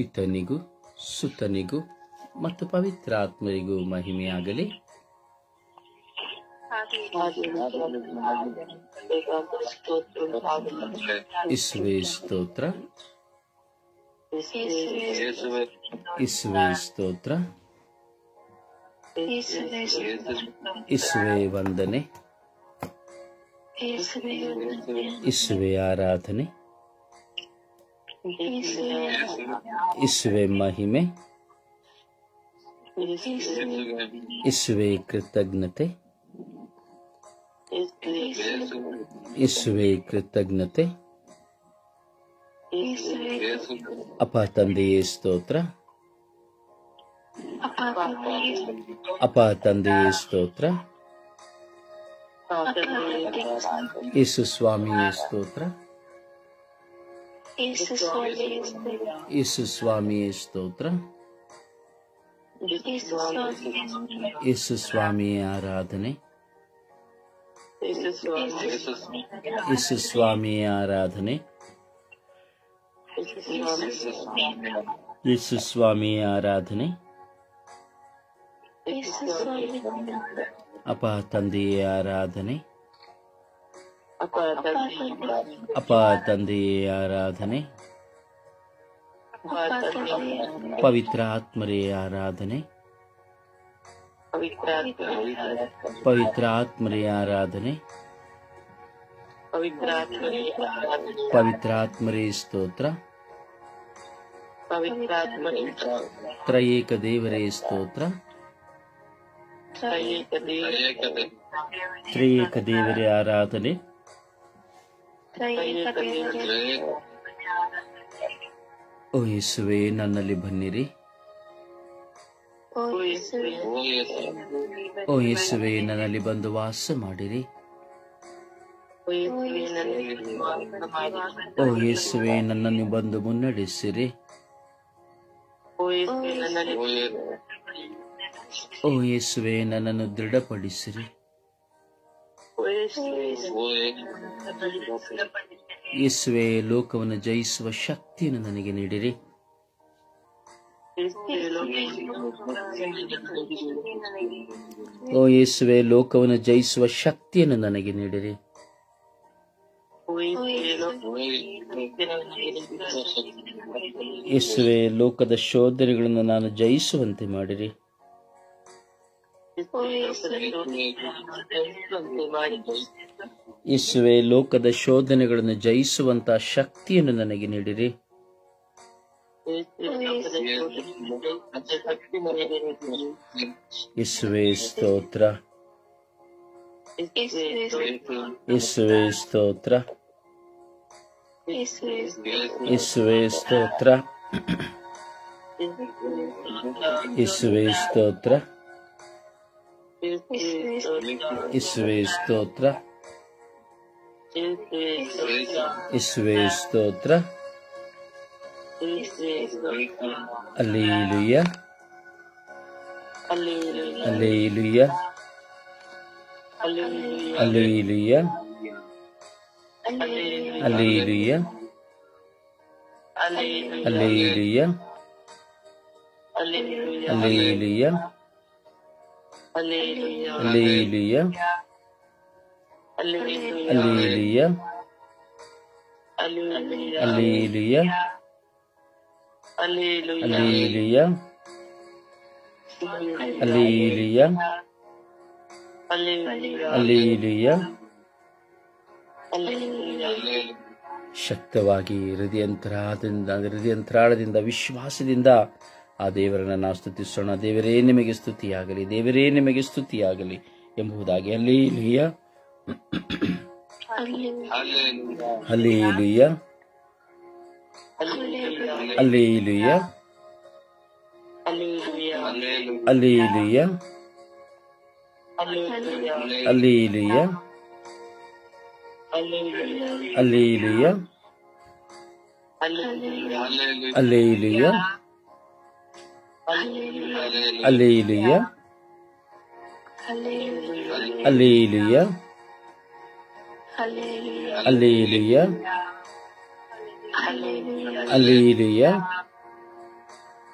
ಪಿತನಿಗೂ ಸುತನಿಗೂ ಮತ್ತು ಪವಿತ್ರಾತ್ಮರಿಗೂ ಮಹಿಮೆಯಾಗಲಿ. ಇಸುವೆ ಸ್ತೋತ್ರ, ಇಸುವೆ ಸ್ತೋತ್ರ, ಇಸುವೆ ವಂದನೆ, ಇಸುವೆ ಆರಾಧನೆ, ಇಸುವೆ ಮಹಿಮೆ, ಇಸುವೆ ಕೃತಜ್ಞತೆ, ಇಸುವೆ ಕೃತಜ್ಞತೆ. ಅಪ್ಪ ತಂದೆಯೇ ಸ್ತೋತ್ರ, ಅಪ್ಪ ತಂದೆಯೇ ಸ್ತೋತ್ರ, ಯೇಸು ಸ್ವಾಮಿಯೇ ಸ್ತೋತ್ರ, ಯೇಸು ಸ್ವಾಮಿಯೇ ಸ್ತೋತ್ರ, ಯೇಸು ಸ್ವಾಮಿಯೇ ಆರಾಧನೆ, ಯೇಸು ಸ್ವಾಮಿಯೇ ಆರಾಧನೆ, ಯೇಸು ಸ್ವಾಮಿಯೇ ಆರಾಧನೆ. ಅಪ್ಪ ತಂದೆಯೇ ಆರಾಧನೆ, ಅಪ್ಪ ತಂದೆಯೇ ಆರಾಧನೆ, ಪವಿತ್ರ ಆತ್ಮರೇ ಆರಾಧನೆ, ಪವಿತ್ರ ಆತ್ಮರೇ ಆರಾಧನೆ, ಪವಿತ್ರ ಆತ್ಮರೇ ಸ್ತೋತ್ರ, ತ್ರಯೇಕ ದೇವರೇ ಸ್ತೋತ್ರ, ತ್ರಯೇಕ ದೇವರೇ ಆರಾಧನೆ, ಓ ಯೇಸುವೆ ನನ್ನಲ್ಲಿ ಬನ್ನಿರಿ, ಓ ಯೇಸುವೆ ನನ್ನಲ್ಲಿ ಬಂದು ವಾಸ ಮಾಡಿರಿ, ಓ ಯೇಸುವೆ ನನ್ನನ್ನು ಬಂದು ಮುನ್ನಡೆಸಿರಿ, ಓ ಯೇಸುವೆ ನನ್ನನ್ನು ದೃಢಪಡಿಸಿರಿ, ಯೇಸುವೆ ಲೋಕವನ್ನು ಜಯಿಸುವ ಶಕ್ತಿಯನ್ನು ನನಗೆ ನೀಡಿರಿ, ಓ ಯೇಸುವೆ ಲೋಕವನ್ನು ಜಯಿಸುವ ಶಕ್ತಿಯನ್ನು ನನಗೆ ನೀಡಿರಿ, ಯೇಸುವೆ ಲೋಕದ ಶೋಧನೆಗಳನ್ನು ನಾನು ಜಯಿಸುವಂತೆ ಮಾಡಿರಿ, ಯೇಸುವೆ ಲೋಕದ ಶೋಧನೆಗಳನ್ನು ಜಯಿಸುವಂತಹ ಶಕ್ತಿಯನ್ನು ನನಗೆ ನೀಡಿರಿ, ಯೇಸುವೆ ಸ್ತೋತ್ರ, ಯೇಸುವೆ ಸ್ತೋತ್ರ, ಯೇಸುವೆ ಸ್ತೋತ್ರ, ಯೇಸುವೆ ಸ್ತೋತ್ರ, ಯೇಸುವೆ ಸ್ತೋತ್ರ, ಯೇಸುವೆ ಸ್ತೋತ್ರ. Hallelujah, hallelujah, hallelujah, hallelujah, hallelujah, hallelujah, hallelujah, hallelujah, hallelujah, hallelujah, hallelujah, hallelujah. ಶಕ್ತವಾಗಿ ಹೃದಯಂತರಾಳದಿಂದ ವಿಶ್ವಾಸದಿಂದ ಆ ದೇವರನ್ನು ನಾವು ಸ್ತುತಿಸೋಣ. ದೇವರೇ ನಿಮಗೆ ಸ್ತುತಿಯಾಗಲಿ, ದೇವರೇ ನಿಮಗೆ ಸ್ತುತಿಯಾಗಲಿ ಎಂಬುದಾಗಿ. Hallelujah, hallelujah, hallelujah, hallelujah, hallelujah, hallelujah, hallelujah, hallelujah, hallelujah, hallelujah, hallelujah,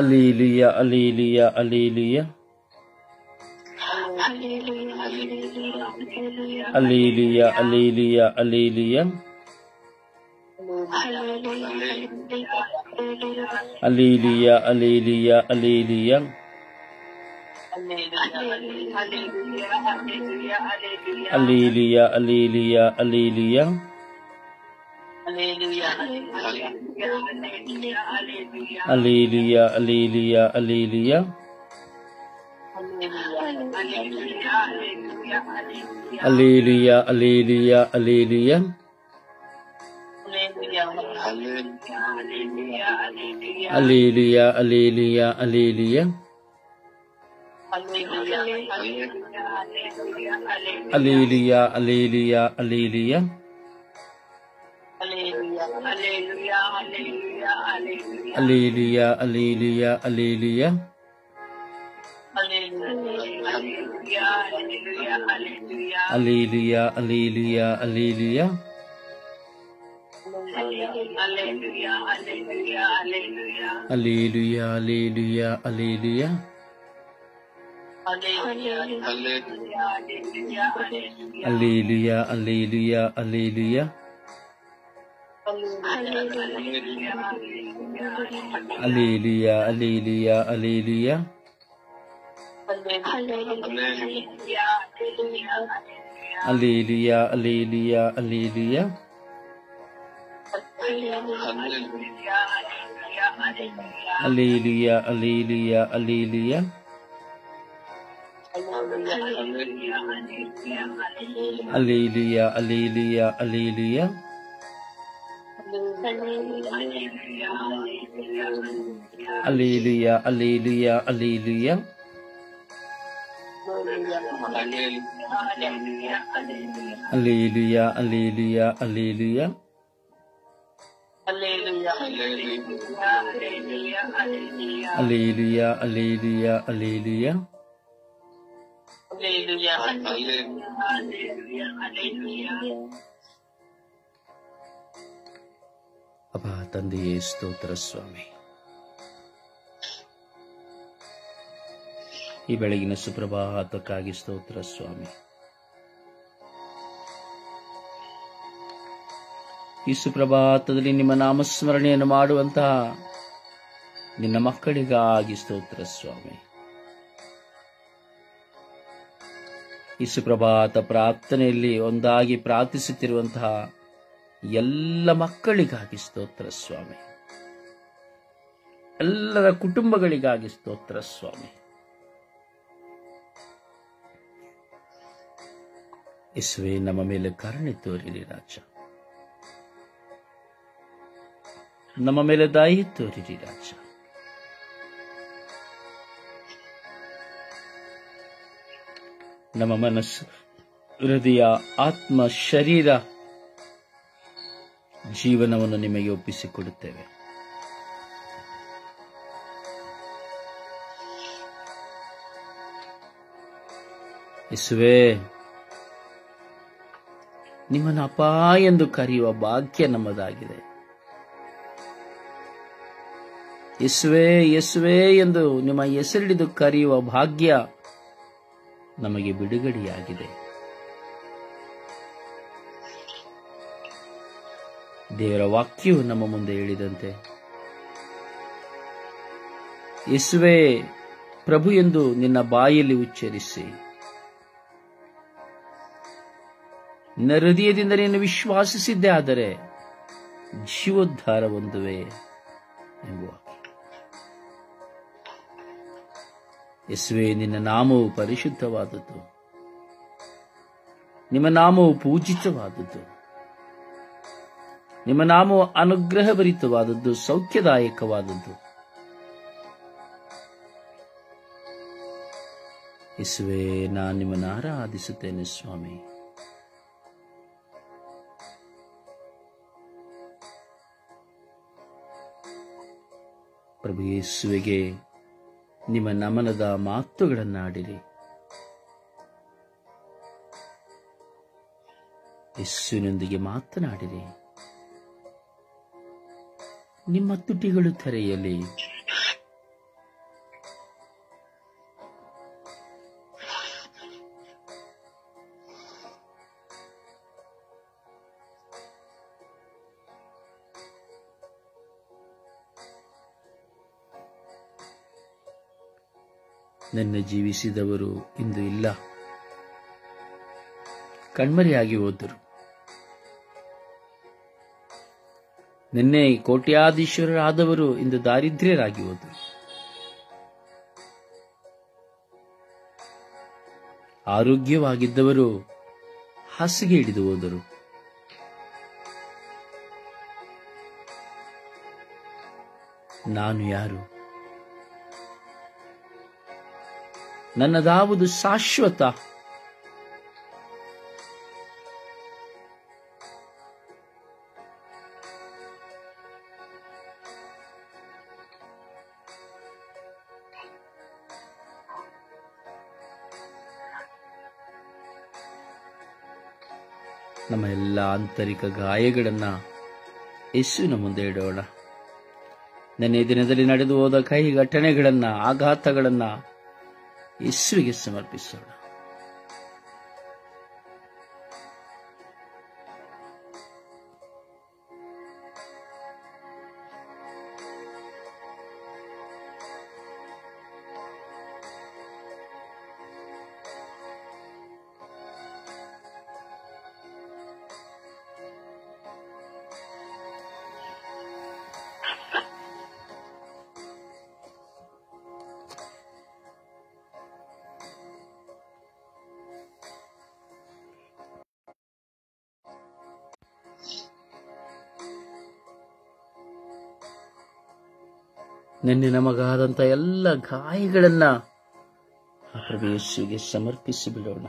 Alleluia, alleluia, alleluia. Alleluia, alleluia, alleluia. Alleluia, alleluia, alleluia. Alleluia, alleluia, alleluia. Alleluia, alleluia, alleluia. Alleluia, alleluia, alleluia. Alleluia, alleluia, alleluia. Alleluia, alleluia, alleluia. Alleluia, alleluia, alleluia. Alleluia, alleluia, alleluia. Alleluia, alleluia, alleluia. Alleluia, alleluia, alleluia. Alleluia, alleluia, alleluia. Alleluia, alleluia, alleluia. Alleluia, alleluia, alleluia. Alleluia, alleluia, alleluia. Alleluia, alleluia, alleluia. Alleluia, alleluia, alleluia. Alleluia, alleluia, alleluia. ಅಬ್ಬಾ ತಂದೆಯೇ, ಸ್ತೋತ್ರ ಸ್ವಾಮಿ. ಈ ಬೆಳಗಿನ ಸುಪ್ರಭಾತಕ್ಕಾಗಿ ಸ್ತೋತ್ರ ಸ್ವಾಮಿ. ಈ ಸುಪ್ರಭಾತದಲ್ಲಿ ನಿಮ್ಮ ನಾಮಸ್ಮರಣೆಯನ್ನು ಮಾಡುವಂತಹ ನಿನ್ನ ಮಕ್ಕಳಿಗಾಗಿ ಸ್ತೋತ್ರ ಸ್ವಾಮಿ. ಈ ಸುಪ್ರಭಾತ ಪ್ರಾರ್ಥನೆಯಲ್ಲಿ ಒಂದಾಗಿ ಪ್ರಾರ್ಥಿಸುತ್ತಿರುವಂತಹ ಎಲ್ಲ ಮಕ್ಕಳಿಗಾಗಿ ಸ್ತೋತ್ರ ಸ್ವಾಮಿ. ಎಲ್ಲರ ಕುಟುಂಬಗಳಿಗಾಗಿ ಸ್ತೋತ್ರ ಸ್ವಾಮಿ. ಯೇಸುವೇ, ನಮ್ಮ ಮೇಲೆ ಕರುಣೆ ತೋರಿರಿ ರಾಜ. ನಮ್ಮ ಮೇಲೆ ದಯೆ ತೋರಿರಿ ರಾಜ. ನಮ್ಮ ಮನಸ್ಸು, ಹೃದಯ, ಆತ್ಮ, ಶರೀರ, ಜೀವನವನ್ನು ನಿಮಗೆ ಒಪ್ಪಿಸಿಕೊಡುತ್ತೇವೆ. ಯೇಸುವೇ, ನಿಮ್ಮನ್ನು ಅಪ್ಪ ಎಂದು ಕರೆಯುವ ಭಾಗ್ಯ ನಮ್ಮದಾಗಿದೆ. ಯೇಸುವೇ, ಯೇಸುವೇ ಎಂದು ನಿಮ್ಮ ಹೆಸರಿಡಿದು ಕರೆಯುವ ಭಾಗ್ಯ ನಮಗೆ ಬಿಡುಗಡೆಯಾಗಿದೆ. ದೇವರ ವಾಕ್ಯವು ನಮ್ಮ ಮುಂದೆ ಹೇಳಿದಂತೆ, ಯೇಸುವೇ ಪ್ರಭು ಎಂದು ನಿನ್ನ ಬಾಯಲ್ಲಿ ಉಚ್ಚರಿಸಿ, ನಿನ್ನ ಹೃದಯದಿಂದ ನೀನು ವಿಶ್ವಾಸಿಸಿದ್ದೇ ಆದರೆ ಜೀವೋದ್ಧಾರ ಹೊಂದುವೆ ಎಂಬುವ. ಯೇಸುವೇ, ನಿನ್ನ ನಾಮವು ಪರಿಶುದ್ಧವಾದದ್ದು, ನಿಮ್ಮ ನಾಮವು ಪೂಜಿತವಾದದ್ದು, ನಿಮ್ಮ ನಾಮವು ಅನುಗ್ರಹಭರಿತವಾದದ್ದು, ಸೌಖ್ಯದಾಯಕವಾದದ್ದು. ಯೇಸುವೇ, ನಾನು ನಿಮ್ಮನ್ನು ಆರಾಧಿಸುತ್ತೇನೆ ಸ್ವಾಮಿ. ಪ್ರಭು ಯೇಸುವಿಗೆ ನಿಮ್ಮ ನಮನದ ಮಾತುಗಳನ್ನಾಡಿರಿ. ಯೇಸುವಿನೊಂದಿಗೆ ಮಾತನಾಡಿರಿ. ನಿಮ್ಮ ತುಟಿಗಳು ತೆರೆಯಲಿ. ನಿನ್ನೆ ಜೀವಿಸಿದವರು ಇಂದು ಇಲ್ಲ, ಕಣ್ಮರೆಯಾಗಿ ಹೋದರು. ನಿನ್ನೆ ಕೋಟ್ಯಾಧೀಶ್ವರರಾದವರು ಇಂದು ದಾರಿದ್ರ್ಯರಾಗಿ ಹೋದರು. ಆರೋಗ್ಯವಾಗಿದ್ದವರು ಹಾಸಿಗೆ ಹಿಡಿದು ಹೋದರು. ನಾನು ಯಾರು? ನನ್ನದಾವುದು ಶಾಶ್ವತ? ನಮ್ಮ ಎಲ್ಲ ಆಂತರಿಕ ಗಾಯಗಳನ್ನ ಯೇಸುವಿನ ಮುಂದೆ ಇಡೋಣ. ನೆನ್ನೆ ದಿನದಲ್ಲಿ ನಡೆದು ಹೋದ ಕೈ ಘಟನೆಗಳನ್ನ, ಆಘಾತಗಳನ್ನ ಯೇಸುವಿಗೆ ಸಮರ್ಪಿಸೋಣ. ನಿನ್ನೆ ನಮಗಾದಂಥ ಎಲ್ಲ ಗಾಯಗಳನ್ನ ಆ ಪ್ರಭು ಯೇಸುವಿಗೆ ಸಮರ್ಪಿಸಿ ಬಿಡೋಣ.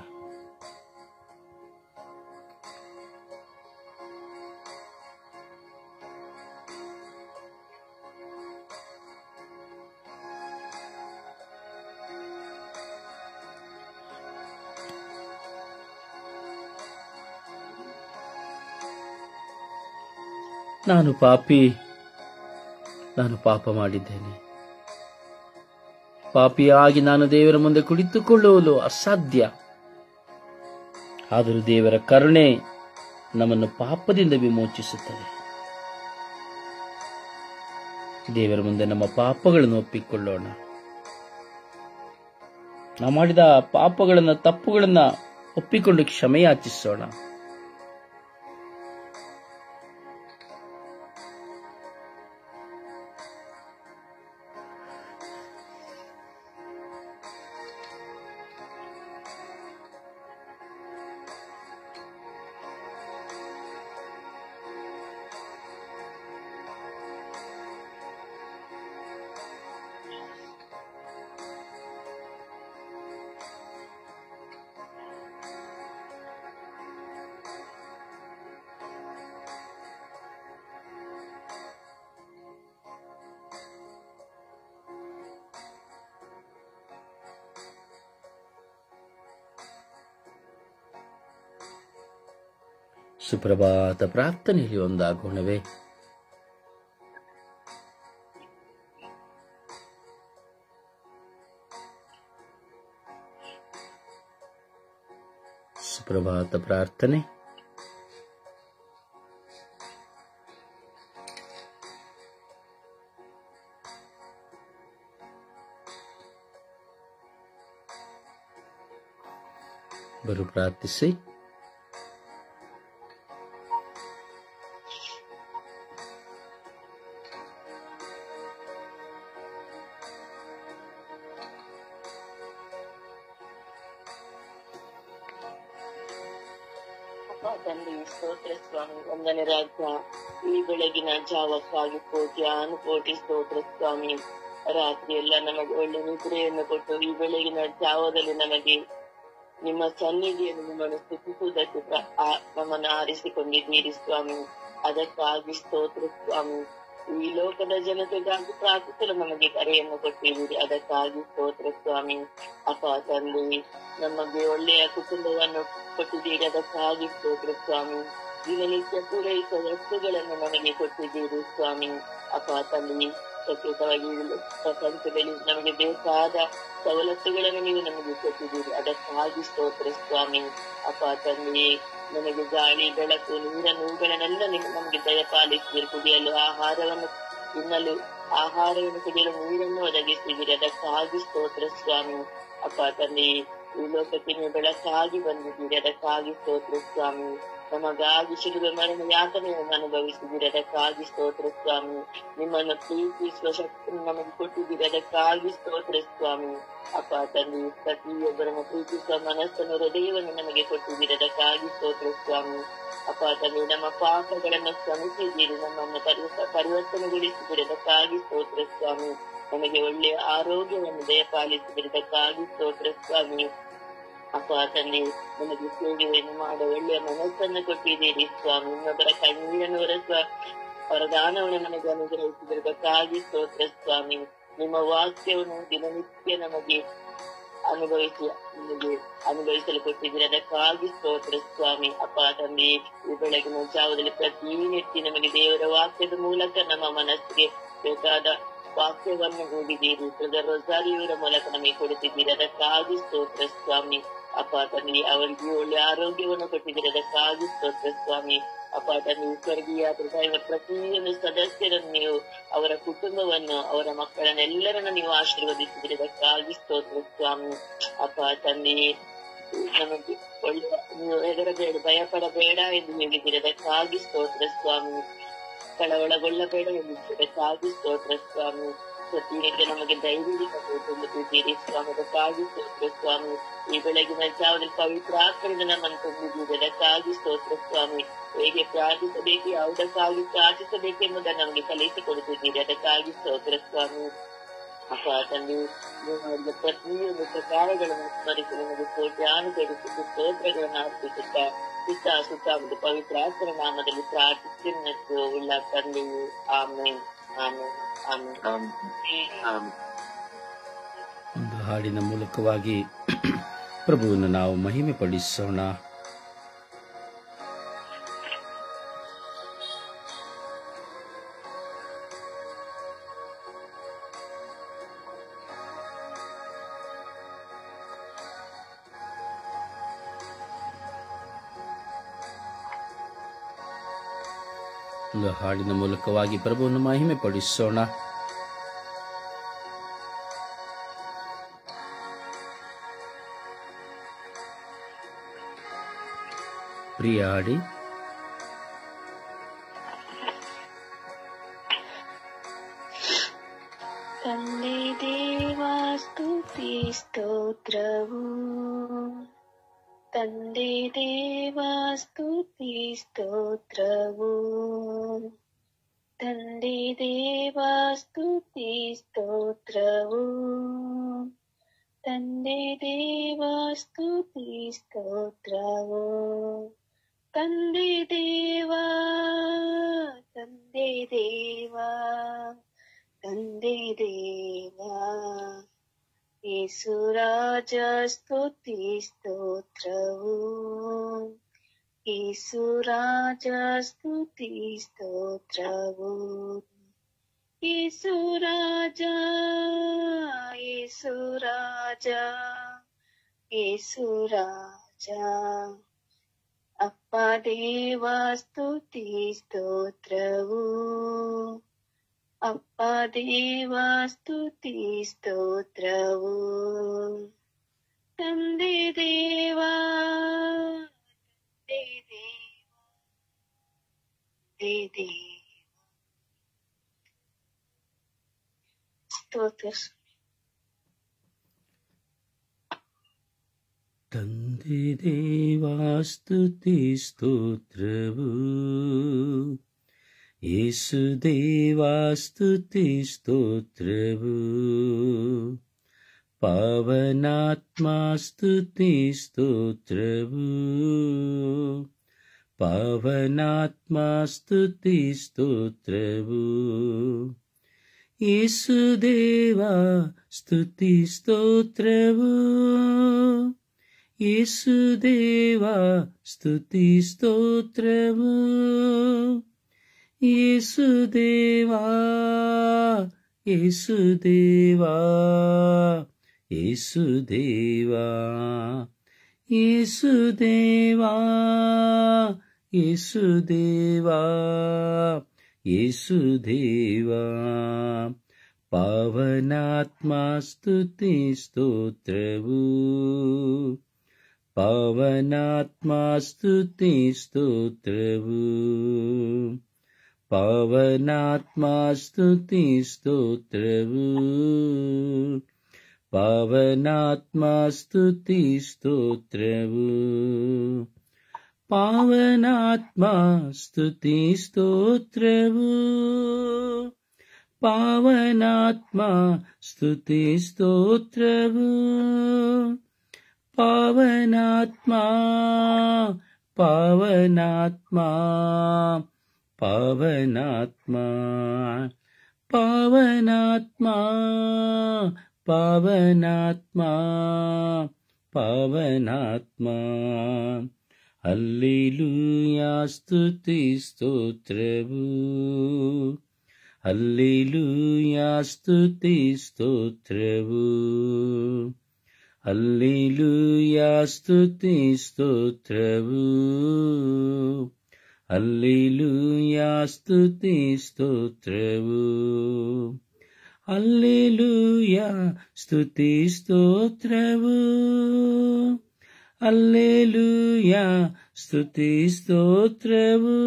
ನಾನು ಪಾಪಿ, ನಾನು ಪಾಪ ಮಾಡಿದ್ದೇನೆ. ಪಾಪಿಯಾಗಿ ನಾನು ದೇವರ ಮುಂದೆ ಕುಳಿತುಕೊಳ್ಳುವುದು ಅಸಾಧ್ಯ. ಆದರೂ ದೇವರ ಕರುಣೆ ನಮ್ಮನ್ನು ಪಾಪದಿಂದ ವಿಮೋಚಿಸುತ್ತದೆ. ದೇವರ ಮುಂದೆ ನಮ್ಮ ಪಾಪಗಳನ್ನು ಒಪ್ಪಿಕೊಳ್ಳೋಣ. ನಾವು ಮಾಡಿದ ಪಾಪಗಳನ್ನ, ತಪ್ಪುಗಳನ್ನ ಒಪ್ಪಿಕೊಂಡು ಕ್ಷಮೆಯಾಚಿಸೋಣ. ಸುಪ್ರಭಾತ ಪ್ರಾರ್ಥನೆಯಲ್ಲಿ ಒಂದಾಗೋಣವೇ? ಸುಪ್ರಭಾತ ಪ್ರಾರ್ಥನೆ. ಬರು ಪ್ರಾರ್ಥಿಸಿ. ತಂದೆ, ಸ್ತೋತ್ರ ಸ್ವಾಮಿ. ವಂದನೆ ರಾಜ, ಈ ಬೆಳಗಿನ ಜಾವಕ್ಕಾಗಿ ಕೋಟಿ ಸ್ತೋತ್ರ ಸ್ವಾಮಿ. ರಾತ್ರಿ ಎಲ್ಲ ನಮಗೆ ಒಳ್ಳೆ ನಿದ್ರೆಯನ್ನು ಕೊಟ್ಟು ಈ ಬೆಳಗಿನ ಜಾವದಲ್ಲಿ ನಮಗೆ ನಿಮ್ಮ ಸನ್ನಿಧಿಯನ್ನು ನಿಮ್ಮನ್ನು ಸ್ತುತಿಸುವುದಕ್ಕೆ ನಮ್ಮನ್ನು ಆರಿಸಿಕೊಂಡಿದ್ದೀರಿ ಸ್ವಾಮಿ. ಅದಕ್ಕಾಗಿ ಸ್ತೋತ್ರ ಸ್ವಾಮಿ. ಈ ಲೋಕದ ಜನತೆಗಾಗಿ ಪ್ರಾರ್ಥಿಸಲು ನಮಗೆ ಕರೆಯನ್ನು ಕೊಟ್ಟಿದ್ದೀರಿ, ಅದಕ್ಕಾಗಿ ಸ್ತೋತ್ರ ಸ್ವಾಮಿ. ಅಪ್ಪ ತಂದೆ, ನಮಗೆ ಒಳ್ಳೆಯ ಕುಟುಂಬವನ್ನು ಕೊಟ್ಟಿದ್ದೀರಿ, ಅದಕ್ಕಾಗಿ ಸ್ತೋತ್ರ ಸ್ವಾಮಿ. ದಿನನಿತ್ಯ ಪೂರೈಸುವ ವಸ್ತುಗಳನ್ನು ನಮಗೆ ಕೊಟ್ಟಿದ್ದೀರಿ ಸ್ವಾಮಿ. ಅಪ್ಪ ತಂದೆ, ಪ್ರತ್ಯೇಕವಾಗಿ ಪ್ರಪಂಚದಲ್ಲಿ ನಮಗೆ ಬೇಕಾದ ಸವಲತ್ತುಗಳನ್ನು ನೀವು ನಮಗೆ ಕೊಟ್ಟಿದ್ದೀರಿ, ಅದಕ್ಕಾಗಿ ಸ್ತೋತ್ರ ಸ್ವಾಮಿ. ಅಪ್ಪ ತಂದೆ, ನಮಗೆ ಗಾಳಿ, ಬೆಳಕು, ನೀರನ್ನು ಇವುಗಳನ್ನೆಲ್ಲ ನಮಗೆ ದಯಪಾಲಿಸಿದಿರಿ. ಕುಡಿಯಲು ಆಹಾರವನ್ನು, ತಿನ್ನಲು ಆಹಾರವನ್ನು, ಕುಡಿಯಲು ನೀರನ್ನು ಒದಗಿಸಿದಿರಿ, ಅದಕ್ಕಾಗಿ ಸ್ತೋತ್ರ ಸ್ವಾಮಿ. ಅಪ್ಪ ತಂದೆ, ಈ ಲೋಕಕ್ಕೆ ನೀವು ಬೆಳಕಾಗಿ ಬಂದಿದ್ದೀರಿ, ಅದಕ್ಕಾಗಿ ಸ್ತೋತ್ರ ಸ್ವಾಮಿ. ನಮಗಾಗಿ ಶಿಲುಬೆ ಮರಣ ಯಾತನೆಯನ್ನು ಅನುಭವಿಸಿದ್ದೀರಿ, ಅದಕ್ಕಾಗಿ ಸ್ತೋತ್ರ ಸ್ವಾಮಿ. ನಿಮ್ಮನ್ನು ಪ್ರೀತಿಸುವ ಶಕ್ತಿಯನ್ನು ನಮಗೆ ಕೊಟ್ಟಿದ್ದೀರಿ, ಅದಕ್ಕಾಗಿ ಸ್ತೋತ್ರ ಸ್ವಾಮಿ. ಅಪ್ಪ ತಂದೆ, ಪ್ರತಿಯೊಬ್ಬರನ್ನು ಪ್ರೀತಿಸುವ ಮನಸ್ಸನ್ನು, ಹೃದಯವನ್ನು ನಮಗೆ ಕೊಟ್ಟಿದ್ದೀರಿ, ಅದಕ್ಕಾಗಿ ಸ್ತೋತ್ರ ಸ್ವಾಮಿ. ಅಪ್ಪ ತಂದೆ, ನಮ್ಮ ಪಾಪಗಳನ್ನು ಕ್ಷಮಿಸಿದ್ದೀರಿ, ನಮ್ಮನ್ನು ಪರಿವರ್ತನೆಗೊಳಿಸಿದ್ದೀರಿ, ಅದಕ್ಕಾಗಿ ಸ್ತೋತ್ರ ಸ್ವಾಮಿ. ನಮಗೆ ಒಳ್ಳೆಯ ಆರೋಗ್ಯವನ್ನು ದಯಪಾಲಿಸಿದ್ದೀರಿ, ಅದಕ್ಕಾಗಿ ಸ್ತೋತ್ರ ಸ್ವಾಮಿ. ಅಪ್ಪ ತಂದೆ, ನಮಗೆ ಸೇವೆಯನ್ನು ಮಾಡುವ ಒಳ್ಳೆಯ ಮನಸ್ಸನ್ನು ಕೊಟ್ಟಿದ್ದೀರಿ ಸ್ವಾಮಿ. ಇನ್ನೊಬ್ಬರ ಕಣ್ಣೀರನ್ನು ಒರೆಸುವ ವರದಾನವನ್ನು ನಮಗೆ ಅನುಗ್ರಹಿಸಿದ್ದಕ್ಕಾಗಿ ಸ್ತೋತ್ರ ಸ್ವಾಮಿ. ನಿಮ್ಮ ವಾಕ್ಯವನ್ನು ದಿನನಿತ್ಯ ನಮಗೆ ಅನುಭವಿಸಲು ಕೊಟ್ಟಿದ್ದೀರಿ, ಅದಕ್ಕಾಗಿ ಸ್ತೋತ್ರ ಸ್ವಾಮಿ. ಅಪ್ಪ ತಂದೆ, ಈ ಬೆಳಗಿನ ಜಾವದಲ್ಲಿ ಪ್ರತಿನಿತ್ಯ ನಮಗೆ ದೇವರ ವಾಕ್ಯದ ಮೂಲಕ ನಮ್ಮ ಮನಸ್ಸಿಗೆ ಬೇಕಾದ ವಾಕ್ಯವನ್ನು ನೀಡಿದ್ದೀರಿ, ರೊಸಾರಿಯವರ ಮೂಲಕ ನಮಗೆ ಕೊಡುತ್ತಿದ್ದೀರಿ, ಅದಕ್ಕಾಗಿ ಸ್ತೋತ್ರ ಸ್ವಾಮಿ. ಅಪ್ಪ ತಂದೆ, ಅವರಿಗೆ ಒಳ್ಳೆ ಆರೋಗ್ಯವನ್ನು ಕೊಟ್ಟಿದ್ದೀರಿ, ಅದಕ್ಕಾಗಿ ಸ್ತೋತ್ರ ಸ್ವಾಮಿ. ಅಪ್ಪ ತಂದೆ, ಸ್ವರ್ಗೀಯ ಪ್ರತಿಯೊಂದು ಸದಸ್ಯರನ್ನು ನೀವು, ಅವರ ಕುಟುಂಬವನ್ನು, ಅವರ ಮಕ್ಕಳನ್ನೆಲ್ಲರನ್ನು ನೀವು ಆಶೀರ್ವದಿಸಿದ್ದೀರಿ, ಅದಕ್ಕಾಗಿ ಸ್ತೋತ್ರ ಸ್ವಾಮಿ. ಅಪ್ಪ ತಂದೆ, ನಮಗೆ ಒಳ್ಳೆ, ನೀವು ಹೆದರಬೇಡ, ಭಯಪಡಬೇಡ ಎಂದು ಹೇಳಿದ್ದೀರಿ, ಅದಕ್ಕಾಗಿ ಸ್ತೋತ್ರ ಸ್ವಾಮಿ. ಕಳವಳಗೊಳ್ಳಬೇಡ ಎಂದಿದ್ದೀರಿ, ಅದಕ್ಕಾಗಿ ಸ್ತೋತ್ರ ಸ್ವಾಮಿ. ಪ್ರತಿನಿತ್ಯ ನಮಗೆ ಧೈರ್ಯದಿಂದ ತುಂಬಿದ್ದೀರಿ ಸ್ವಾಮಿ, ಅದಕ್ಕಾಗಿ ಸ್ತೋತ್ರ ಸ್ವಾಮಿ. ಈ ಬೆಳಗಿನ ಜಾವದಲ್ಲಿ ಪವಿತ್ರ ಆತ್ಮದಿಂದ ನಮ್ಮನ್ನು ತುಂಬಿದ್ದೀರಿ, ಅದಕ್ಕಾಗಿ ಸ್ತೋತ್ರ ಸ್ವಾಮಿ. ಹೇಗೆ ಪ್ರಾರ್ಥಿಸಬೇಕು, ಯಾವುದಕ್ಕಾಗಿ ಪ್ರಾರ್ಥಿಸಬೇಕೆಂಬುದನ್ನು ನಮಗೆ ಕಲಿಸಿಕೊಡುತ್ತಿದ್ದೀರಿ, ಅದಕ್ಕಾಗಿ ಸ್ತೋತ್ರ ಸ್ವಾಮಿ. ಅಪ್ಪ ತಂದೆ, ನೀವು ಮಾಡಿದ ಪ್ರತಿಯೊಂದು ಪ್ರಕಾರಗಳನ್ನು ಸ್ಮರಿಸಿ ನಿಮಗೆ ಕೋಟ್ಯಾನುಕೋಟಿ ಸ್ತೋತ್ರಗಳನ್ನು ಅರ್ಪಿಸುತ್ತಾ ಸುತ್ತ ಪವಿತ್ರ ಆತ್ಮನ ನಾಮದಲ್ಲಿ ಪ್ರಾರ್ಥಿಸಿದ್ದು ಉಳ್ಳ ತಂದೆಯು. ಆಮೇನ್, ಆಮೇನ್, ಆಮೇನ್. ಒಂದು ಹಾಡಿನ ಮೂಲಕವಾಗಿ ಪ್ರಭುವನ್ನು ನಾವು ಮಹಿಮೆ ಪಡಿಸೋಣ. ಒಂದು ಹಾಡಿನ ಮೂಲಕವಾಗಿ ಪ್ರಭುವನ್ನು ಮಹಿಮೆ ಪಡಿಸೋಣ. ಪ್ರಿಯ ಹಾಡಿ. ತಂದೆ ದೇವಾ ಸ್ತುತಿ ಸ್ತೋತ್ರವು, ತಂದೆ ದೇವಾ ಸ್ತುತಿ ಸ್ತೋತ್ರವು, ತಂದೆ ದೇವಾ ಸ್ತುತಿ ಸ್ತೋತ್ರವು, ತಂದೆ ದೇವಾ ಸ್ತುತಿ ಸ್ತೋತ್ರವು, ತಂದೆ ದೇವಾ, ತಂದೆ ದೇವಾ, ತಂದೆ ದೇವಾ. ಯೇಸು ರಾಜ ಸ್ತುತಿ ಸ್ತೋತ್ರವು, ಯೇಸು ರಾಜ ಸ್ತುತಿ ಸ್ತೋತ್ರವು, ಯೇಸು ರಾಜ, ಯೇಸು ರಾಜ, ಯೇಸು ರಾಜ. ಅಪ್ಪ ದೇವ ಸ್ತುತಿ ಸ್ತೋತ್ರವು, ಅಪ್ಪ ದೇವ ಸ್ತುತಿ ಸ್ತೋತ್ರವು, ತಂದೆ ದೇವಾ, ತಂದೆ ದೇವಾ, ತಂದೆ ದೇವ. ಸ್ತೋತ್ರ. ತಂದೆ ದೇವಾ ಸ್ತುತಿ ಸ್ತೋತ್ರವು, ಯೇಸು ದೇವಾ ಸ್ತುತಿ ಸ್ತೋತ್ರವು, ಪಾವನಾತ್ಮ ಸ್ತುತಿ ಸ್ತೋತ್ರವು, ಪಾವನಾತ್ಮ ಸ್ತುತಿ ಸ್ತೋತ್ರವು, ಯೇಸು ದೇವಾ ಸ್ತುತಿ ಸ್ತೋತ್ರವು, ಯೇಸುದೇವ ಸ್ತುತಿ ಸ್ತೋತ್ರವು, ಯೇಸುದೇವ ಯೇಸುದೇವ ಯೇಸುದೇವ ಯೇಸುದೇವ ಯೇಸುದೇವ ಯೇಸುದೇವ ಪಾವನಾತ್ಮ ಸ್ತುತಿ ಸ್ತೋತ್ರವು, ಪಾವನಾತ್ಮ ಸ್ತುತಿ ಸ್ತೋತ್ರವು, ಪಾವನಾತ್ಮ ಸ್ತುತಿ ಸ್ತೋತ್ರವು, ಪಾವನಾತ್ಮ ಸ್ತುತಿ ಸ್ತೋತ್ರವು, ಪಾವನಾತ್ಮ ಸ್ತುತಿ ಸ್ತೋತ್ರವು, ಪಾವನಾತ್ಮ ಸ್ತುತಿ ಸ್ತೋತ್ರವು, ಪಾವನಾತ್ಮ ಪಾವನಾತ್ಮ ಪಾವನಾತ್ಮ ಪಾವನಾತ್ಮ ಪಾವನಾತ್ಮ ಪಾವನಾತ್ಮ ಹಲ್ಲೆಲೂಯಾ ಸ್ತುತಿ ಸ್ತೋತ್ರವು, ಹಲ್ಲೆಲೂಯಾ ಸ್ತುತಿ ಸ್ತೋತ್ರವು, ಹಲ್ಲೆಲೂಯಾ ಸ್ತುತಿ ಸ್ತೋತ್ರವು, ಹಲ್ಲೆಲೂಯಾ ಸ್ತುತಿ ಸ್ತೋತ್ರವು, ಹಲ್ಲೆಲೂಯಾ ಸ್ತುತಿ ಸ್ತೋತ್ರವು, ಹಲ್ಲೆಲೂಯಾ ಸ್ತುತಿ ಸ್ತೋತ್ರವು,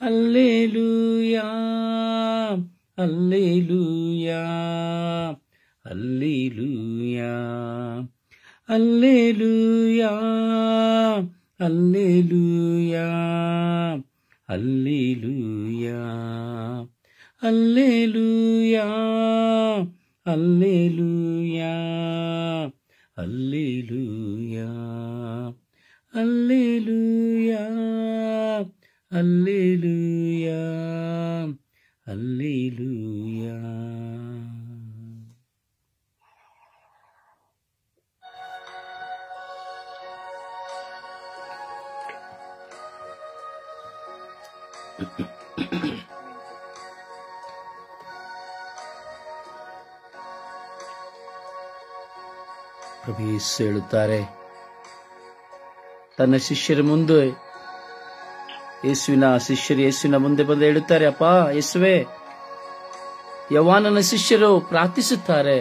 hallelujah hallelujah hallelujah hallelujah hallelujah hallelujah hallelujah hallelujah hallelujah hallelujah hallelujah hallelujah. ಪ್ರಭು ಯೇಸು ಹೇಳುತ್ತಾರೆ, ತನ್ನ ಶಿಷ್ಯರ ಮುಂದೆ ಯೇಸುವಿನ ಮುಂದೆ ಬಂದು ಹೇಳುತ್ತಾರೆ, ಅಪ್ಪ ಯೇಸುವೆ, ಯೋಹಾನನ ಶಿಷ್ಯರು ಪ್ರಾರ್ಥಿಸುತ್ತಾರೆ,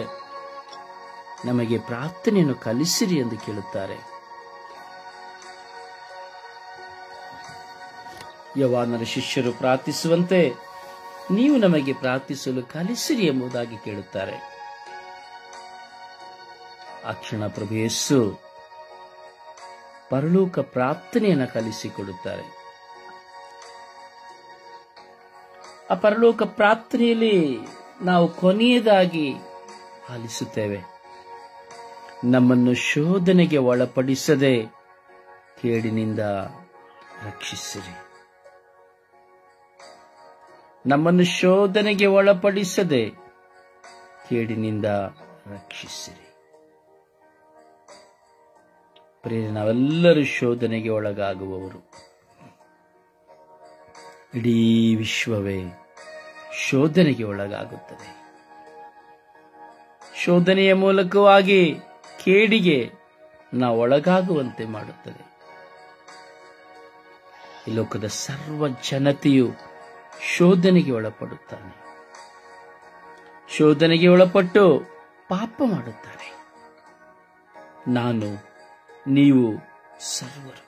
ನಮಗೆ ಪ್ರಾರ್ಥನೆಯನ್ನು ಕಲಿಸಿರಿ ಎಂದು ಕೇಳುತ್ತಾರೆ. ಯೋಹಾನನ ಶಿಷ್ಯರು ಪ್ರಾರ್ಥಿಸುವಂತೆ ನೀವು ನಮಗೆ ಪ್ರಾರ್ಥಿಸಲು ಕಲಿಸಿರಿ ಎಂಬುದಾಗಿ ಕೇಳುತ್ತಾರೆ. ಆ ಕ್ಷಣ ಪ್ರಭು ಯೇಸು ಪರಲೋಕ ಪ್ರಾರ್ಥನೆಯನ್ನು ಕಲಿಸಿಕೊಡುತ್ತಾರೆ. ಆ ಪರಲೋಕ ಪ್ರಾರ್ಥನೆಯಲ್ಲಿ ನಾವು ಕೊನೆಯದಾಗಿ ಆಲಿಸುತ್ತೇವೆ, ನಮ್ಮನ್ನು ಶೋಧನೆಗೆ ಒಳಪಡಿಸದೆ ಕೇಡಿನಿಂದ ರಕ್ಷಿಸಿರಿ. ನಮ್ಮನ್ನು ಶೋಧನೆಗೆ ಒಳಪಡಿಸದೆ ಕೇಡಿನಿಂದ ರಕ್ಷಿಸಿರಿ. ಪ್ರಿಯರೇ, ನಾವೆಲ್ಲರೂ ಶೋಧನೆಗೆ ಒಳಗಾಗುವವರು. ಇಡೀ ವಿಶ್ವವೇ ಶೋಧನೆಗೆ ಒಳಗಾಗುತ್ತದೆ. ಶೋಧನೆಯ ಮೂಲಕವಾಗಿ ಕೇಡಿಗೆ ನಾವು ಒಳಗಾಗುವಂತೆ ಮಾಡುತ್ತದೆ. ಈ ಲೋಕದ ಸರ್ವ ಜನತೆಯು ಶೋಧನೆಗೆ ಒಳಪಡುತ್ತಾನೆ. ಶೋಧನೆಗೆ ಒಳಪಟ್ಟು ಪಾಪ ಮಾಡುತ್ತಾರೆ. ನಾನು, ನೀವು ಸರ್ವರು.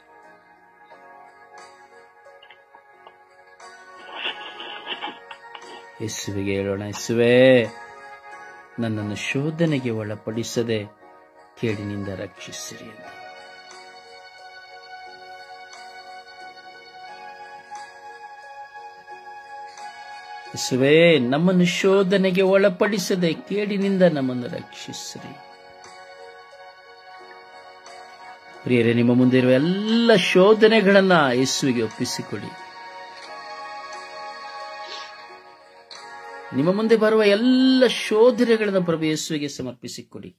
ಯೇಸುವಿಗೆ ಹೇಳೋಣ, ಯೇಸುವೇ, ನನ್ನನ್ನು ಶೋಧನೆಗೆ ಒಳಪಡಿಸದೆ ಕೇಡಿನಿಂದ ರಕ್ಷಿಸಿರಿ ಎಂದು. ಯೇಸುವೇ, ನಮ್ಮನ್ನು ಶೋಧನೆಗೆ ಒಳಪಡಿಸದೆ ಕೇಡಿನಿಂದ ನಮ್ಮನ್ನು ರಕ್ಷಿಸಿರಿ. ಪ್ರಿಯರೇ, ನಿಮ್ಮ ಮುಂದೆ ಇರುವ ಎಲ್ಲ ಶೋಧನೆಗಳನ್ನ ಯೇಸುವಿಗೆ ಒಪ್ಪಿಸಿಕೊಡಿ. ನಿಮ್ಮ ಮುಂದೆ ಬರುವ ಎಲ್ಲ ಶೋಧನೆಗಳನ್ನು ಪ್ರಭು ಯೇಸುವಿಗೆ ಸಮರ್ಪಿಸಿಕೊಡಿ.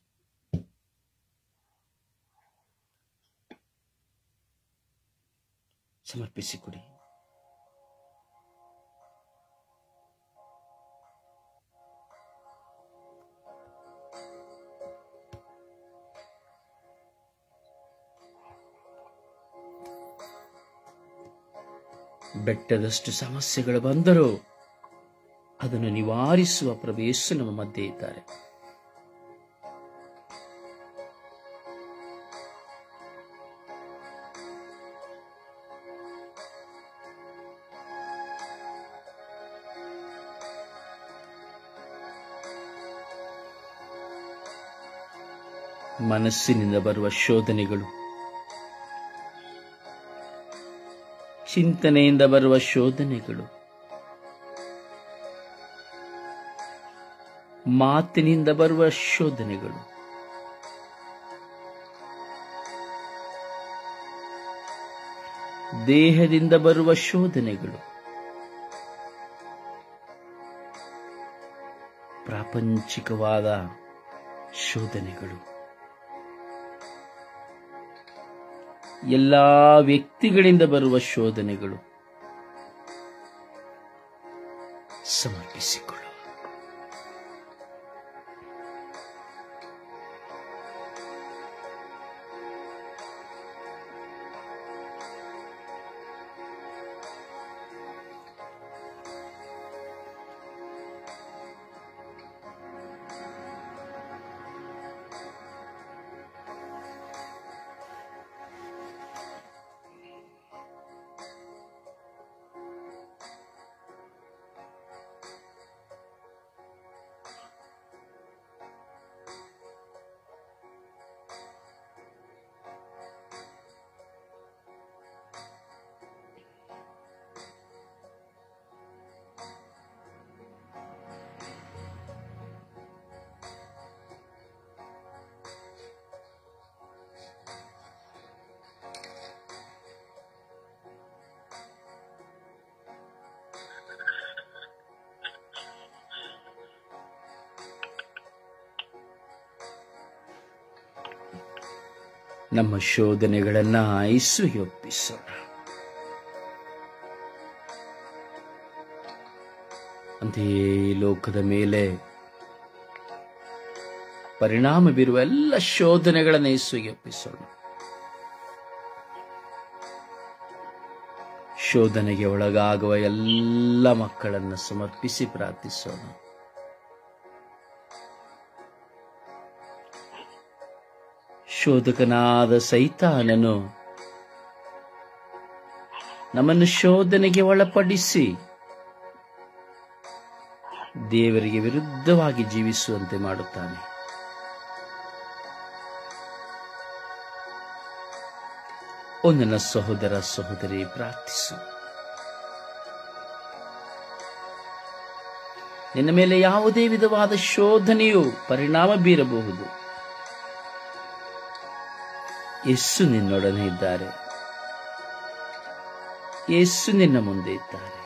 ಸಮರ್ಪಿಸಿಕೊಡಿ. ಬೆಟ್ಟದಷ್ಟು ಸಮಸ್ಯೆಗಳು ಬಂದರೂ ಅದನ್ನು ನಿವಾರಿಸುವ ಪ್ರಭು ಯೇಸು ನಮ್ಮ ಮಧ್ಯೆ ಇದ್ದಾರೆ. ಮನಸ್ಸಿನಿಂದ ಬರುವ ಶೋಧನೆಗಳು, ಚಿಂತನೆಯಿಂದ ಬರುವ ಶೋಧನೆಗಳು, ಮಾತಿನಿಂದ ಬರುವ ಶೋಧನೆಗಳು, ದೇಹದಿಂದ ಬರುವ ಶೋಧನೆಗಳು, ಪ್ರಾಪಂಚಿಕವಾದ ಶೋಧನೆಗಳು, ಎಲ್ಲಾ ವ್ಯಕ್ತಿಗಳಿಂದ ಬರುವ ಶೋಧನೆಗಳು ಸಮರ್ಪಿಸಿಕೊಳ್ಳುವ. ನಮ್ಮ ಶೋಧನೆಗಳನ್ನ ಯೇಸುವಿಗೆ ಒಪ್ಪಿಸೋಣ. ಅಂತೆಯೇ ಲೋಕದ ಮೇಲೆ ಪರಿಣಾಮ ಬೀರುವ ಎಲ್ಲ ಶೋಧನೆಗಳನ್ನು ಯೇಸುವಿಗೆ ಒಪ್ಪಿಸೋಣ. ಶೋಧನೆಗೆ ಒಳಗಾಗುವ ಎಲ್ಲ ಮಕ್ಕಳನ್ನು ಸಮರ್ಪಿಸಿ ಪ್ರಾರ್ಥಿಸೋಣ. ಶೋಧಕನಾದ ಸೈತಾನನು ನಮ್ಮನ್ನು ಶೋಧನೆಗೆ ಒಳಪಡಿಸಿ ದೇವರಿಗೆ ವಿರುದ್ಧವಾಗಿ ಜೀವಿಸುವಂತೆ ಮಾಡುತ್ತಾನೆ. ಓ ನನ್ನ ಸಹೋದರ ಸಹೋದರಿ, ಪ್ರಾರ್ಥಿಸು. ನಿನ್ನ ಮೇಲೆ ಯಾವುದೇ ವಿಧವಾದ ಶೋಧನೆಯು ಪರಿಣಾಮ ಬೀರಬಹುದು. ಯೇಸು ನಿನ್ನೊಡನೆ ಇದ್ದಾರೆ. ಯೇಸು ನಿನ್ನ ಮುಂದೆ ಇದ್ದಾರೆ.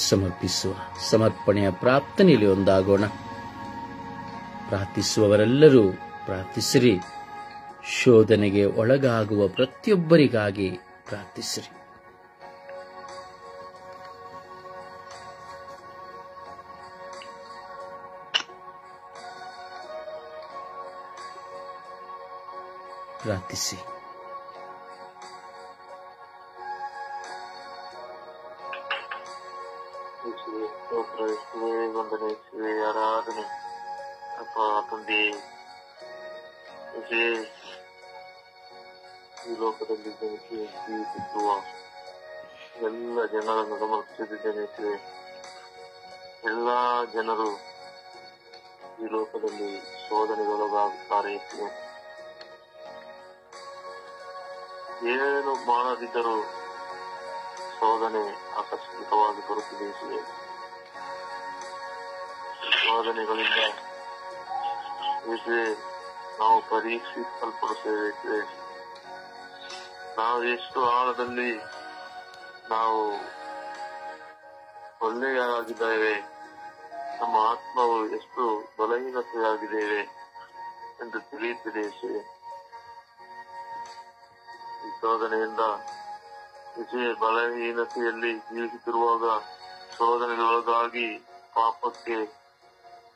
ಸಮರ್ಪಿಸುವ ಸಮರ್ಪಣೆಯ ಪ್ರಾರ್ಥನೆಯಲ್ಲಿ ಒಂದಾಗೋಣ. ಪ್ರಾರ್ಥಿಸುವವರೆಲ್ಲರೂ ಪ್ರಾರ್ಥಿಸಿರಿ. ಶೋಧನೆಗೆ ಒಳಗಾಗುವ ಪ್ರತಿಯೊಬ್ಬರಿಗಾಗಿ ಪ್ರಾರ್ಥಿಸಿರಿ. ಪ್ರಾರ್ಥಿಸಿ. ವಂದನೆ, ಆರಾಧನೆ ಅಪ್ಪ ತಂದೆ. ಈ ಲೋಕದಲ್ಲಿ ಜನಿಸಿ ಜೀವಿಸುವ ಎಲ್ಲ ಜನರನ್ನು ಸಮರ್ಪಿಸಿದ್ದೇನೆ. ಎಲ್ಲಾ ಜನರು ಈ ಲೋಕದಲ್ಲಿ ಶೋಧನೆಗೊಳಗಾಗುತ್ತಾರೆ. ಏನು ಮಾಡದಿದ್ದರೂ ಶೋಧನೆ ಆಕಸ್ಮಿಕವಾಗಿ ಬರುತ್ತಿದೆ. ಶೋಧನೆಗಳಿಂದ ನಾವು ಪರೀಕ್ಷಿಸಲ್ಪಡುತ್ತೇವೆ. ನಾವು ಎಷ್ಟು ಆಳದಲ್ಲಿ ನಾವು ಒಳ್ಳೆಯಾಗಿದ್ದೇವೆ, ನಮ್ಮ ಆತ್ಮವು ಎಷ್ಟು ಬಲಹೀನತೆಯಾಗಿದ್ದೇವೆ ಎಂದು ತಿಳಿಯುತ್ತಿದೆ. ಈ ಶೋಧನೆಯಿಂದ ಬಲಹೀನತೆಯಲ್ಲಿ ಜೀವಿಸುತ್ತಿರುವಾಗ ಶೋಧನೆಗಳೊಳಗಾಗಿ ಪಾಪಕ್ಕೆ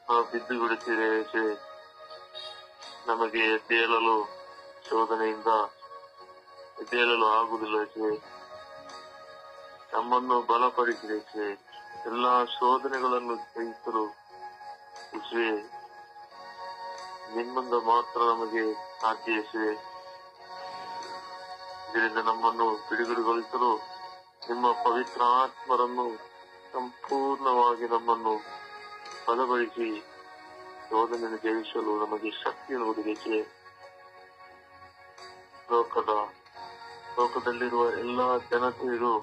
ನಾವು ಬಿದ್ದು ಬಿಡುತ್ತಿದ್ದೇವೆ. ನಮಗೆ ಎದ್ದೇಳಲು ಶೋಧನೆಯಿಂದ ಎದ್ದೇಳಲು ಆಗುವುದಿಲ್ಲ. ನಮ್ಮನ್ನು ಬಲಪಡಿಸಿದೆ. ಎಲ್ಲಾ ಶೋಧನೆಗಳನ್ನು ಜಯಿಸಲು ನಿಮ್ಮಿಂದ ಮಾತ್ರ ನಮಗೆ ಸಾಧ್ಯ. ಇದರಿಂದ ನಮ್ಮನ್ನು ಬಿಡುಗಡೆಗೊಳಿಸಲು ನಿಮ್ಮ ಪವಿತ್ರ ಆತ್ಮರನ್ನು ಸಂಪೂರ್ಣವಾಗಿ ನಮ್ಮನ್ನು ಬಲಪಡಿಸಿ ಶೋಧನೆಯನ್ನು ಜಯಿಸಲು ನಮಗೆ ಶಕ್ತಿಯನ್ನು ಒದಗಿಸಿ ಲೋಕದಲ್ಲಿರುವ ಎಲ್ಲಾ ಜನತೆಯರು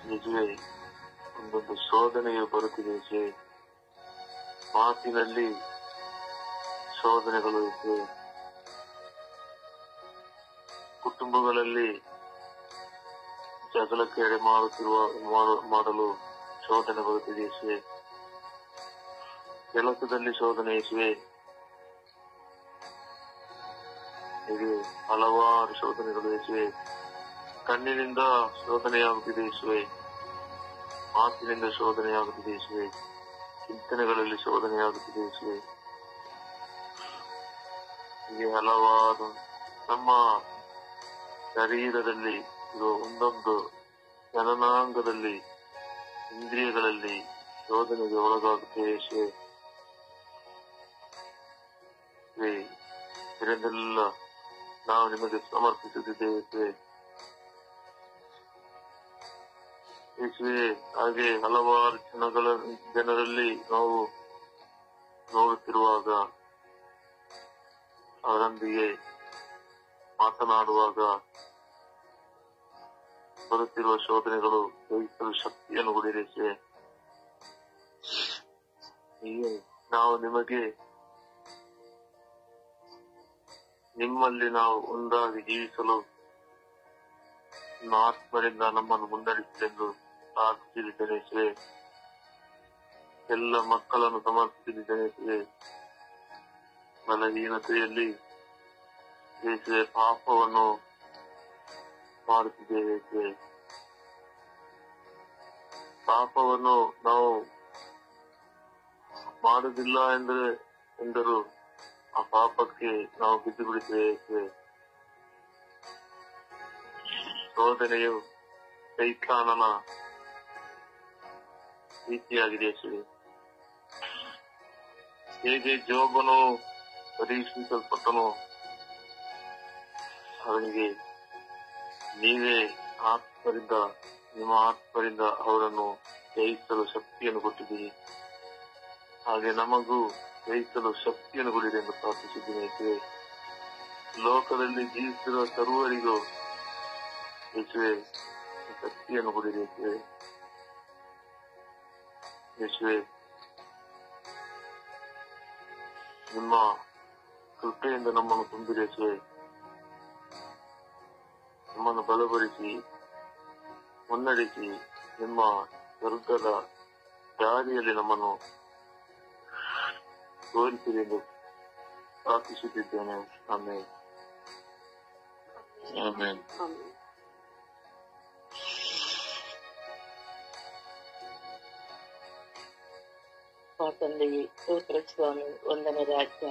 ನಿಜವೇ ಒಂದೊಂದು ಶೋಧನೆಯು ಬರುತ್ತಿದೆ. ಮಾತಿನಲ್ಲಿ ಶೋಧನೆಗಳು ಇವೆ, ಕುಟುಂಬಗಳಲ್ಲಿ ಜಗಳಕ್ಕೆ ಎಡೆ ಮಾಡಲು ಶೋಧನೆ ಬರುತ್ತಿದೆ. ಕೆಲಸದಲ್ಲಿ ಶೋಧನೆ ಇವೆ. ಹೀಗೆ ಹಲವಾರು ಶೋಧನೆಗಳು ಇವೆ. ಕಣ್ಣಿನಿಂದ ಶೋಧನೆಯಾಗುತ್ತಿದೆ, ಮಾತಿನಿಂದ ಶೋಧನೆಯಾಗುತ್ತಿದೆ, ಚಿಂತನೆಗಳಲ್ಲಿ ಶೋಧನೆಯಾಗುತ್ತಿದೆ. ಹೀಗೆ ಹಲವಾರು ನಮ್ಮ ಶರೀರದಲ್ಲಿ ಇರುವ ಒಂದೊಂದು ಜನನಾಂಗದಲ್ಲಿ ಇಂದ್ರಿಯಗಳಲ್ಲಿ ಶೋಧನೆಗೆ ಒಳಗಾಗುತ್ತೇವೆ. ಇದನ್ನೆಲ್ಲ ನಾವು ನಿಮಗೆ ಸಮರ್ಪಿಸುತ್ತಿದ್ದೇವೆ. ಹಾಗೆ ಹಲವಾರು ಜನರಲ್ಲಿ ನಾವು ನೋಡುತ್ತಿರುವಾಗ, ಅವರೊಂದಿಗೆ ಮಾತನಾಡುವಾಗ ಬರುತ್ತಿರುವ ಶೋಧನೆಗಳು ಜಯಿಸಲು ಶಕ್ತಿಯನ್ನು ಕೊಡಿದೆ. ನಾವು ನಿಮ್ಮಲ್ಲಿ ನಾವು ಒಂದಾಗಿ ಜೀವಿಸಲು ಆತ್ಮರಿಂದ ನಮ್ಮನ್ನು ಮುನ್ನಡೆಸಲೆಂದು ಪ್ರಾರ್ಥಿಸಿದ್ದೇನೆ. ಎಲ್ಲ ಮಕ್ಕಳನ್ನು ಸಮರ್ಪಿಸಿದ್ದೇನೆ. ಬಲಹೀನತೆಯಲ್ಲಿ ಪಾಪವನ್ನು ಮಾಡುತ್ತಿದ್ದೇವೆ. ಪಾಪವನ್ನು ನಾವು ಮಾಡುವುದಿಲ್ಲ ಎಂದರೂ ಆ ಪಾಪಕ್ಕೆ ನಾವು ಬಿದ್ದು ಬಿಡುತ್ತೇವೆ. ಶೋಧನೆಯು ಸೈತಾನನ ರೀತಿಯಾಗಿದೆ. ಹೇಗೆ ಜೋಬನು ಪರೀಕ್ಷಿಸಲ್ಪಟ್ಟನು, ಅವನಿಗೆ ನೀವೇ ನಿಮ್ಮ ಆತ್ಮರಿಂದ ಅವರನ್ನು ಜಯಿಸಲು ಶಕ್ತಿಯನ್ನು ಕೊಟ್ಟಿದ್ದೀರಿ. ಹಾಗೆ ನಮಗೂ ಜಯಿಸಲು ಶಕ್ತಿಯನ್ನು ಕೊಡಿದೆ ಎಂದು ಪ್ರಾರ್ಥಿಸಿದ್ದೇನೆ. ಲೋಕದಲ್ಲಿ ಜೀವಿಸಿರುವ ಸರ್ವರಿಗೂ ಯೇಸುವೆ ಶಕ್ತಿಯನ್ನು ಕೊಡಿದೆ. ಯೇಸುವೆ ನಿಮ್ಮ ಕೃಪೆಯಿಂದ ನಮ್ಮನ್ನು ತುಂಬಿದೆ. ನಮ್ಮನ್ನು ಬಲಪಡಿಸಿ ಮುನ್ನಡೆಸಿ ನಿಮ್ಮ ಸ್ವರ್ಗದ ದಾರಿಯಲ್ಲಿ ನಮ್ಮನ್ನು ತೋರಿಸಿದೆ ಎಂದು ಪ್ರಾರ್ಥಿಸುತ್ತಿದ್ದೇನೆ. ಆಮೆನ್. ಆಮೆನ್. ತಂದೆಗೆ ಸ್ತೋತ್ರ ಸ್ವಾಮಿ. ಒಂದನೇ ರಾಜ್ಯ,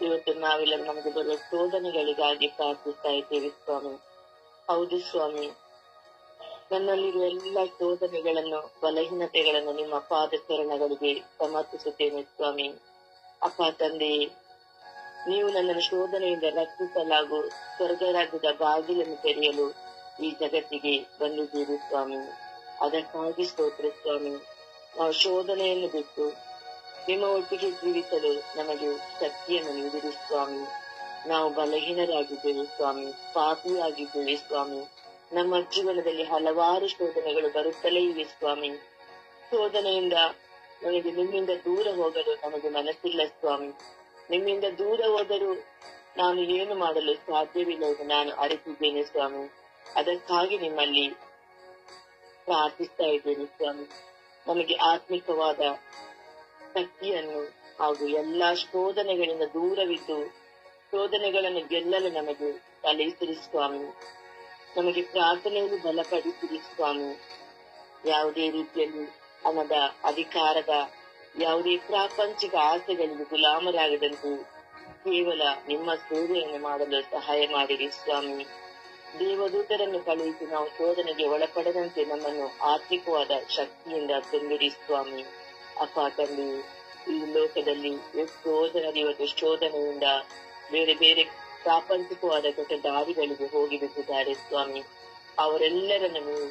ಇವತ್ತು ನಾವೆಲ್ಲ ನಮಗೆ ಬರುವ ಶೋಧನೆಗಳಿಗಾಗಿ ಪ್ರಾರ್ಥಿಸ್ತಾ ಇದ್ದೇವೆ ಸ್ವಾಮಿ. ಹೌದು ಸ್ವಾಮಿ, ನನ್ನಲ್ಲಿರುವ ಎಲ್ಲ ಶೋಧನೆಗಳನ್ನು, ಬಲಹೀನತೆಗಳನ್ನು ನಿಮ್ಮ ಪಾದಚರಣಗಳಿಗೆ ಸಮರ್ಪಿಸುತ್ತೇನೆ ಸ್ವಾಮಿ. ಅಪ್ಪ ತಂದೆಯೇ, ನೀವು ನನ್ನನ್ನು ಶೋಧನೆಯಿಂದ ರಕ್ಷಿಸಲಾಗು ಸ್ವರ್ಗ ರಾಜ್ಯದ ಬಾಗಿಲನ್ನು ತೆರೆಯಲು ಈ ಜಗತ್ತಿಗೆ ಬಂದಿದ್ದೀರಿ ಸ್ವಾಮಿ. ಅದಕ್ಕಾಗಿ ಸ್ತೋತ್ರ ಸ್ವಾಮಿ. ನಾವು ಶೋಧನೆಯನ್ನು ಬಿಟ್ಟು ನಿಮ್ಮ ಒಟ್ಟಿಗೆ ಜೀವಿಸಲು ನಮಗೆ ಶಕ್ತಿಯನ್ನು ನೀಡಿರಿ ಸ್ವಾಮಿ. ನಾವು ಬಲಹೀನರಾಗಿದ್ದೇವೆ ಸ್ವಾಮಿ, ಪಾಪಿಯಾಗಿದ್ದೇವೆ ಸ್ವಾಮಿ. ನಮ್ಮ ಜೀವನದಲ್ಲಿ ಹಲವಾರು ಶೋಧನೆಗಳು ಬರುತ್ತಲೇ ಇವೆ ಸ್ವಾಮಿ. ಶೋಧನೆಯಿಂದ ನನಗೆ ನಿಮ್ಮಿಂದ ದೂರ ಹೋಗಲು ನಮಗೆ ಮನಸ್ಸಿಲ್ಲ ಸ್ವಾಮಿ. ನಿಮ್ಮಿಂದ ದೂರ ಹೋದರೂ ನಾನು ಏನು ಮಾಡಲು ಸಾಧ್ಯವಿಲ್ಲ ಎಂದು ನಾನು ಅರಿತಿದ್ದೇನೆ ಸ್ವಾಮಿ. ಅದಕ್ಕಾಗಿ ನಿಮ್ಮಲ್ಲಿ ಪ್ರಾರ್ಥಿಸ್ತಾ ಇದ್ದೇನೆ ಸ್ವಾಮಿ. ನಮಗೆ ಆತ್ಮಿಕವಾದ ಶಕ್ತಿಯನ್ನು ಹಾಗೂ ಎಲ್ಲಾ ಶೋಧನೆಗಳಿಂದ ದೂರವಿದ್ದು ಶೋಧನೆಗಳನ್ನು ಗೆಲ್ಲಲು ನಮಗೆ ಕಲಿಸಿರಿ ಸ್ವಾಮಿ. ನಮಗೆ ಪ್ರಾರ್ಥನೆಯಲ್ಲಿ ಬಲಪಡಿಸಿರಿ ಸ್ವಾಮಿ. ಯಾವುದೇ ರೀತಿಯಲ್ಲಿ ಹಣದ, ಅಧಿಕಾರದ, ಯಾವುದೇ ಪ್ರಾಪಂಚಿಕ ಆಸೆಗಳಿಗೆ ಗುಲಾಮರಾಗದಂತೆ ಕೇವಲ ನಿಮ್ಮ ಸೇವೆಯನ್ನು ಮಾಡಲು ಸಹಾಯ ಮಾಡಿರಿ ಸ್ವಾಮಿ. ದೇವದೂತರನ್ನು ಕಳುಹಿಸಿ ನಾವು ಶೋಧನೆಗೆ ಒಳಪಡದಂತೆ ನಮ್ಮನ್ನು ಆತ್ಮಿಕವಾದ ಶಕ್ತಿಯಿಂದ ತುಂಬಿರಿ ಸ್ವಾಮಿ. ಅಪ್ಪ ತಂದೆ, ಈ ಲೋಕದಲ್ಲಿ ಎಷ್ಟೋ ಜನರು ಇವತ್ತು ಶೋಧನೆಯಿಂದ ಬೇರೆ ಬೇರೆ ಪ್ರಾಪಂಚಿಕವಾದ ಕೆಟ್ಟ ದಾರಿಗಳಿಗೆ ಹೋಗಿಬಿಟ್ಟಿದ್ದಾರೆ ಸ್ವಾಮಿ. ಅವರೆಲ್ಲರನ್ನು ನೀವು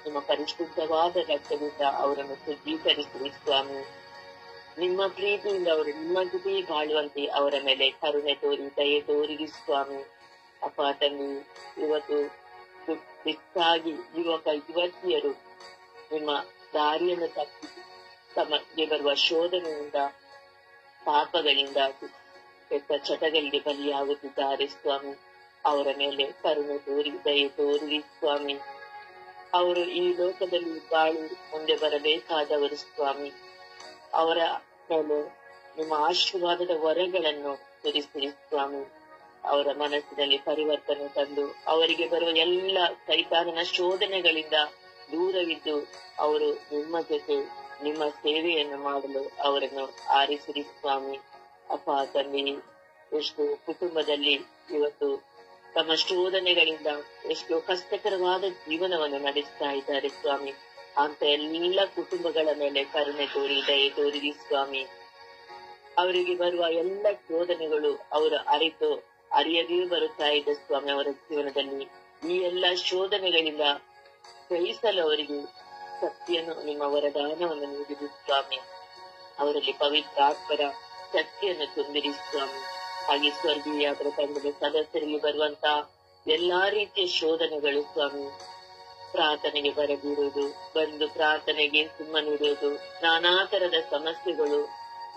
ನಿಮ್ಮ ಪರಿಶುದ್ಧವಾದ ರಕ್ತದಿಂದ ಅವರನ್ನು ಶುದ್ಧೀಕರಿಸಿರಿ ಸ್ವಾಮಿ. ನಿಮ್ಮ ಪ್ರೀತಿಯಿಂದ ಅವರು ನಿಮ್ಮ ಜೊತೆ ಬಾಳುವಂತೆ ಅವರ ಮೇಲೆ ಕರುಣೆ ತೋರಿ ದಯೆ ತೋರಿರಿ ಸ್ವಾಮಿ. ಅಪ್ಪ ತಂದೆ, ಇವತ್ತು ಹೆಚ್ಚಾಗಿ ಯುವಕ ಯುವತಿಯರು ನಿಮ್ಮ ದಾರಿಯನ್ನು ತಪ್ಪಿ ತಮಗೆ ಬರುವ ಶೋಧನೆಯಿಂದ, ಪಾಪಗಳಿಂದ, ಕೆಟ್ಟ ಚಟಗಳಿಗೆ ಬಲಿಯಾಗುತ್ತಿದ್ದಾರೆ ಸ್ವಾಮಿ. ಅವರ ಮೇಲೆ ಕರುಣೆ ತೋರಿ ದಯೆ ತೋರಿರಿ ಸ್ವಾಮಿ. ಅವರು ಈ ಲೋಕದಲ್ಲಿ ಬಾಳು ಮುಂದೆ ಬರಬೇಕಾದವರು ಸ್ವಾಮಿ. ಅವರ ಮೇಲೆ ನಿಮ್ಮ ಆಶೀರ್ವಾದದ ವರಗಳನ್ನು ಸುರಿಸಿರಿ ಸ್ವಾಮಿ. ಅವರ ಮನಸ್ಸಿನಲ್ಲಿ ಪರಿವರ್ತನೆ ತಂದು ಅವರಿಗೆ ಬರುವ ಎಲ್ಲ ಸೈತಾನನ ಶೋಧನೆಗಳಿಂದ ದೂರವಿದ್ದು ಅವರು ನಿಮ್ಮ ಜೊತೆ ನಿಮ್ಮ ಸೇವೆಯನ್ನು ಮಾಡಲು ಅವರನ್ನು ಆರಿಸಿರಿ ಸ್ವಾಮಿ. ಅಪ್ಪ ತಂದೆ, ಎಷ್ಟು ಕುಟುಂಬದಲ್ಲಿ ಇವತ್ತು ತಮ್ಮ ಶೋಧನೆಗಳಿಂದ ಎಷ್ಟೋ ಕಷ್ಟಕರವಾದ ಜೀವನವನ್ನು ನಡೆಸ್ತಾ ಇದ್ದಾರೆ ಸ್ವಾಮಿ. ಅಂತ ಎಲ್ಲ ಕುಟುಂಬಗಳ ಮೇಲೆ ಕರುಣೆ ತೋರಿ ದಯೆ ತೋರಿರಿ ಸ್ವಾಮಿ. ಅವರಿಗೆ ಬರುವ ಎಲ್ಲ ಶೋಧನೆಗಳು ಅವರು ಅರಿಯದೇ ಬರುತ್ತಾ ಇದೆ ಸ್ವಾಮಿ. ಅವರ ಜೀವನದಲ್ಲಿ ಈ ಎಲ್ಲ ಶೋಧನೆಗಳಿಂದ ಜಯಿಸಲು ಅವರಿಗೆ ಶಕ್ತಿಯನ್ನು, ನಿಮ್ಮ ವರದಾನವನ್ನು ನೀಡಿರಿ ಸ್ವಾಮಿ. ಅವರಲ್ಲಿ ಪವಿತ್ರ ಆತ್ಮರ ಶಕ್ತಿಯನ್ನು ತುಂಬಿರಿ ಸ್ವಾಮಿ. ಹಾಗೆ ಸ್ವರ್ಗೀಯ ತಂಡದ ಸದಸ್ಯರಿಗೆ ಬರುವಂತಹ ಎಲ್ಲಾ ರೀತಿಯ ಶೋಧನೆಗಳು ಸ್ವಾಮಿ, ಪ್ರಾರ್ಥನೆಗೆ ಬರದಿರುವುದು, ಬಂದು ಪ್ರಾರ್ಥನೆಗೆ ಸುಮ್ಮನಿರುವುದು, ನಾನಾ ತರದ ಸಮಸ್ಯೆಗಳು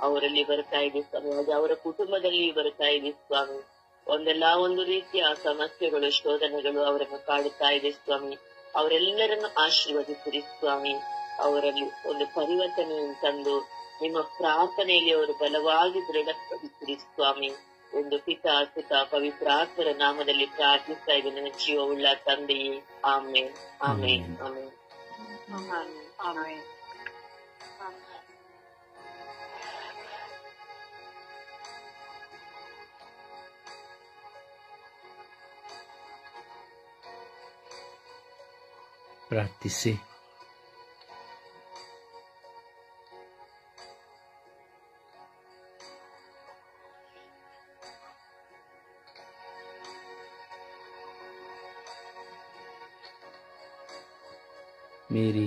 ಅವರಲ್ಲಿ ಬರ್ತಾ ಇದೆ ಸ್ವಾಮಿ. ಹಾಗೆ ಅವರ ಕುಟುಂಬದಲ್ಲಿ ಬರ್ತಾ ಇದೆ ಸ್ವಾಮಿ. ಒಂದೆಲ್ಲಾ ಒಂದು ರೀತಿಯ ಸಮಸ್ಯೆಗಳು, ಶೋಧನೆಗಳು ಅವರನ್ನು ಕಾಡುತ್ತಾ ಇದೆ ಸ್ವಾಮಿ. ಅವರೆಲ್ಲರನ್ನು ಆಶೀರ್ವದಿಸಿರಿ ಸ್ವಾಮಿ. ಅವರಲ್ಲಿ ಒಂದು ಪರಿವರ್ತನೆಯನ್ನು ತಂದು ನಿಮ್ಮ ಪ್ರಾರ್ಥನೆಯಲ್ಲಿ ಅವರು ಬಲವಾಗಿ ದೃಢಪಡಿಸಿರಿ ಸ್ವಾಮಿ. ಒಂದು ಪಿತಾ ಸುತ ಪವಿತ್ರ ಆತ್ಮರ ನಾಮದಲ್ಲಿ ಪ್ರಾರ್ಥಿಸ್ತಾ ಇದ್ದೇನೆ ಜೀವವುಳ್ಳ ತಂದೆಯೇ. ಆಮೇನ್, ಆಮೇನ್, ಆಮೇನ್, ಆಮೇನ್. ಪ್ರಾರ್ಥಿಸಿ. ಮೇರಿ,